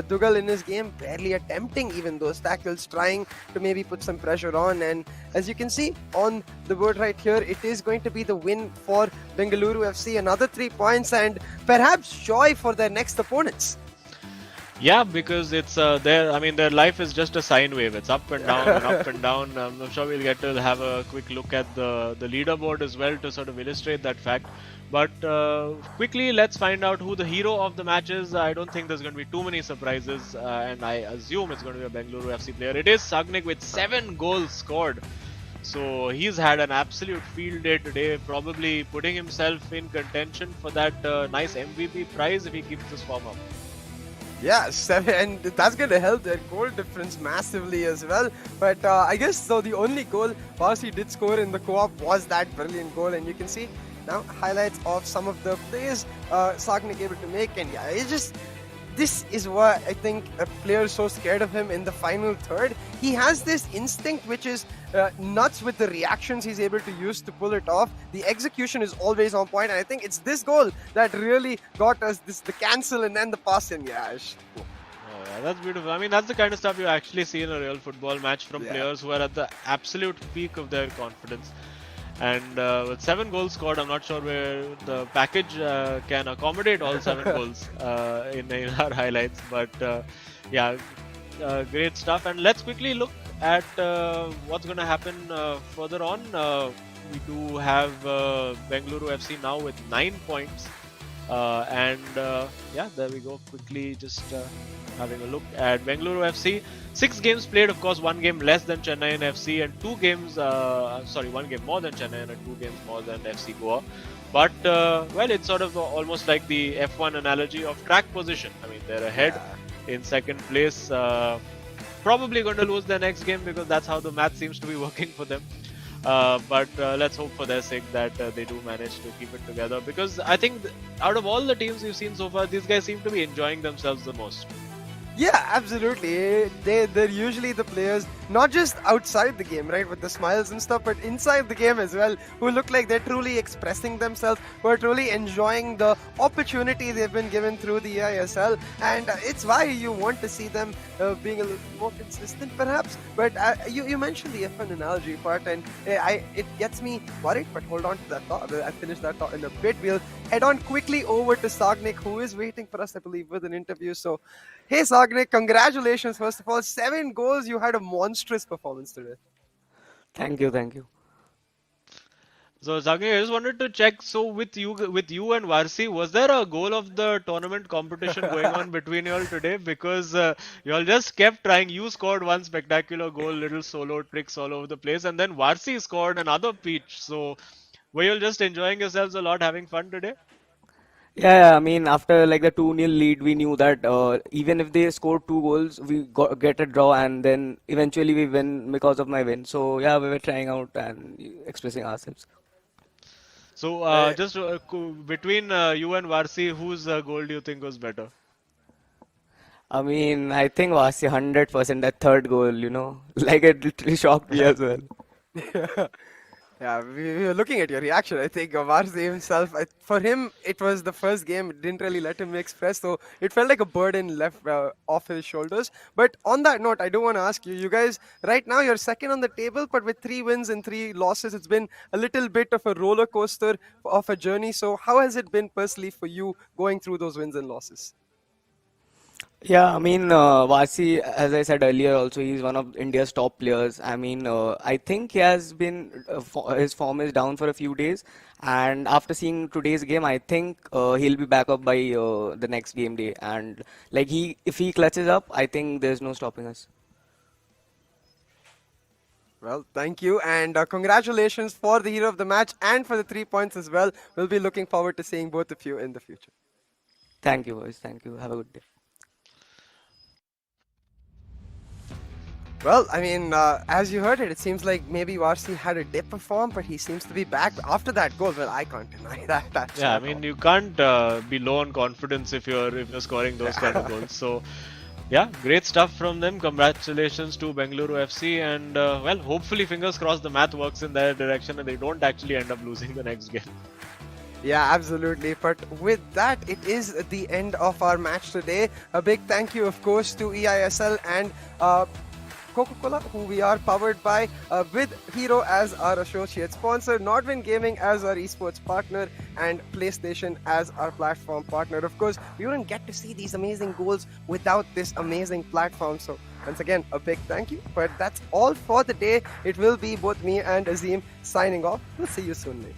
Dougal in his game barely attempting even those tackles, trying to maybe put some pressure on. And as you can see on the board right here, it is going to be the win for Bengaluru FC. Another 3 points and perhaps joy for their next opponents. Yeah, because it's their life is just a sine wave. It's up and down and up and down. I'm sure we'll get to have a quick look at the leaderboard as well to sort of illustrate that fact. But quickly, let's find out who the hero of the match is. I don't think there's going to be too many surprises, and I assume it's going to be a Bengaluru FC player. It is Sagnik with 7 goals scored. So he's had an absolute field day today, probably putting himself in contention for that nice MVP prize if he keeps this form up. Yeah, 7, and that's going to help their goal difference massively as well. But I guess so the only goal Varsi did score in the co-op was that brilliant goal, and you can see now highlights of some of the plays Sagnik able to make. And yeah, it's just this is why I think a player is so scared of him in the final third. He has this instinct which is nuts with the reactions he's able to use to pull it off. The execution is always on point, and I think it's this goal that really got us the cancel and then the pass in. Yash. Oh, yeah, that's beautiful. I mean, that's the kind of stuff you actually see in a real football match from players who are at the absolute peak of their confidence. And with 7 goals scored, I'm not sure where the package can accommodate all 7 goals in our highlights. But yeah, great stuff. And let's quickly look at what's going to happen further on. We do have Bengaluru FC now with 9 points. Yeah, there we go. Quickly just having a look at Bengaluru FC. 6 games played, of course, 1 game less than Chennai and FC, and 2 games, 1 game more than Chennai and 2 games more than FC Goa. But, well, it's sort of almost like the F1 analogy of track position. I mean, they're ahead in second place. Probably going to lose their next game because that's how the math seems to be working for them. But let's hope for their sake that they do manage to keep it together, because I think out of all the teams we've seen so far, these guys seem to be enjoying themselves the most. Yeah, absolutely. They're usually the players, not just outside the game, right, with the smiles and stuff, but inside the game as well, who look like they're truly expressing themselves, who are truly enjoying the opportunity they've been given through the eISL, and it's why you want to see them being a little more consistent, perhaps. But you mentioned the F1 analogy part, and it gets me worried, but hold on to that thought. I'll finish that thought in a bit. We'll head on quickly over to Sagnik, who is waiting for us, I believe, with an interview. So, hey Sagnik, congratulations first of all. 7 goals, you had a monstrous performance today. Thank you, thank you. So Sagnik, I just wanted to check, so with you and Varsi, was there a goal of the tournament competition going on between you all today? Because you all just kept trying. You scored one spectacular goal, little solo tricks all over the place, and then Varsi scored another peach. So were you all just enjoying yourselves a lot, having fun today? Yeah, I mean, after like the 2-0 lead, we knew that even if they scored 2 goals, we get a draw, and then eventually we win because of my win. So yeah, we were trying out and expressing ourselves. So just between you and Varsi, whose goal do you think was better? I mean, I think Vasi 100% that third goal, like it literally shocked me as well. Yeah, we were looking at your reaction. I think Varsi himself, for him, it was the first game. It didn't really let him express, so it felt like a burden left off his shoulders. But on that note, I do want to ask you guys, right now you're second on the table, but with 3 wins and 3 losses, it's been a little bit of a roller coaster of a journey. So how has it been personally for you going through those wins and losses? Yeah, I mean, Vasi, as I said earlier, also he's one of India's top players. I mean, I think he has been his form is down for a few days, and after seeing today's game, I think he'll be back up by the next game day. And like if he clutches up, I think there's no stopping us. Well, thank you, and congratulations for the hero of the match and for the 3 points as well. We'll be looking forward to seeing both of you in the future. Thank you, boys. Thank you. Have a good day. Well, I mean, as you heard it seems like maybe Varsi had a dip of form, but he seems to be back after that goal. Well, I can't deny that. Yeah, I mean, you can't be low on confidence if you're scoring those kind of goals. So, yeah, great stuff from them. Congratulations to Bengaluru FC, and well, hopefully, fingers crossed, the math works in their direction and they don't actually end up losing the next game. Yeah, absolutely. But with that, it is the end of our match today. A big thank you, of course, to eISL and Coca-Cola, who we are powered by, with Hero as our associate sponsor, Nodwin Gaming as our esports partner, and PlayStation as our platform partner. Of course, we wouldn't get to see these amazing goals without this amazing platform. So once again, a big thank you. But that's all for the day. It will be both me and Azim signing off. We'll see you soon later.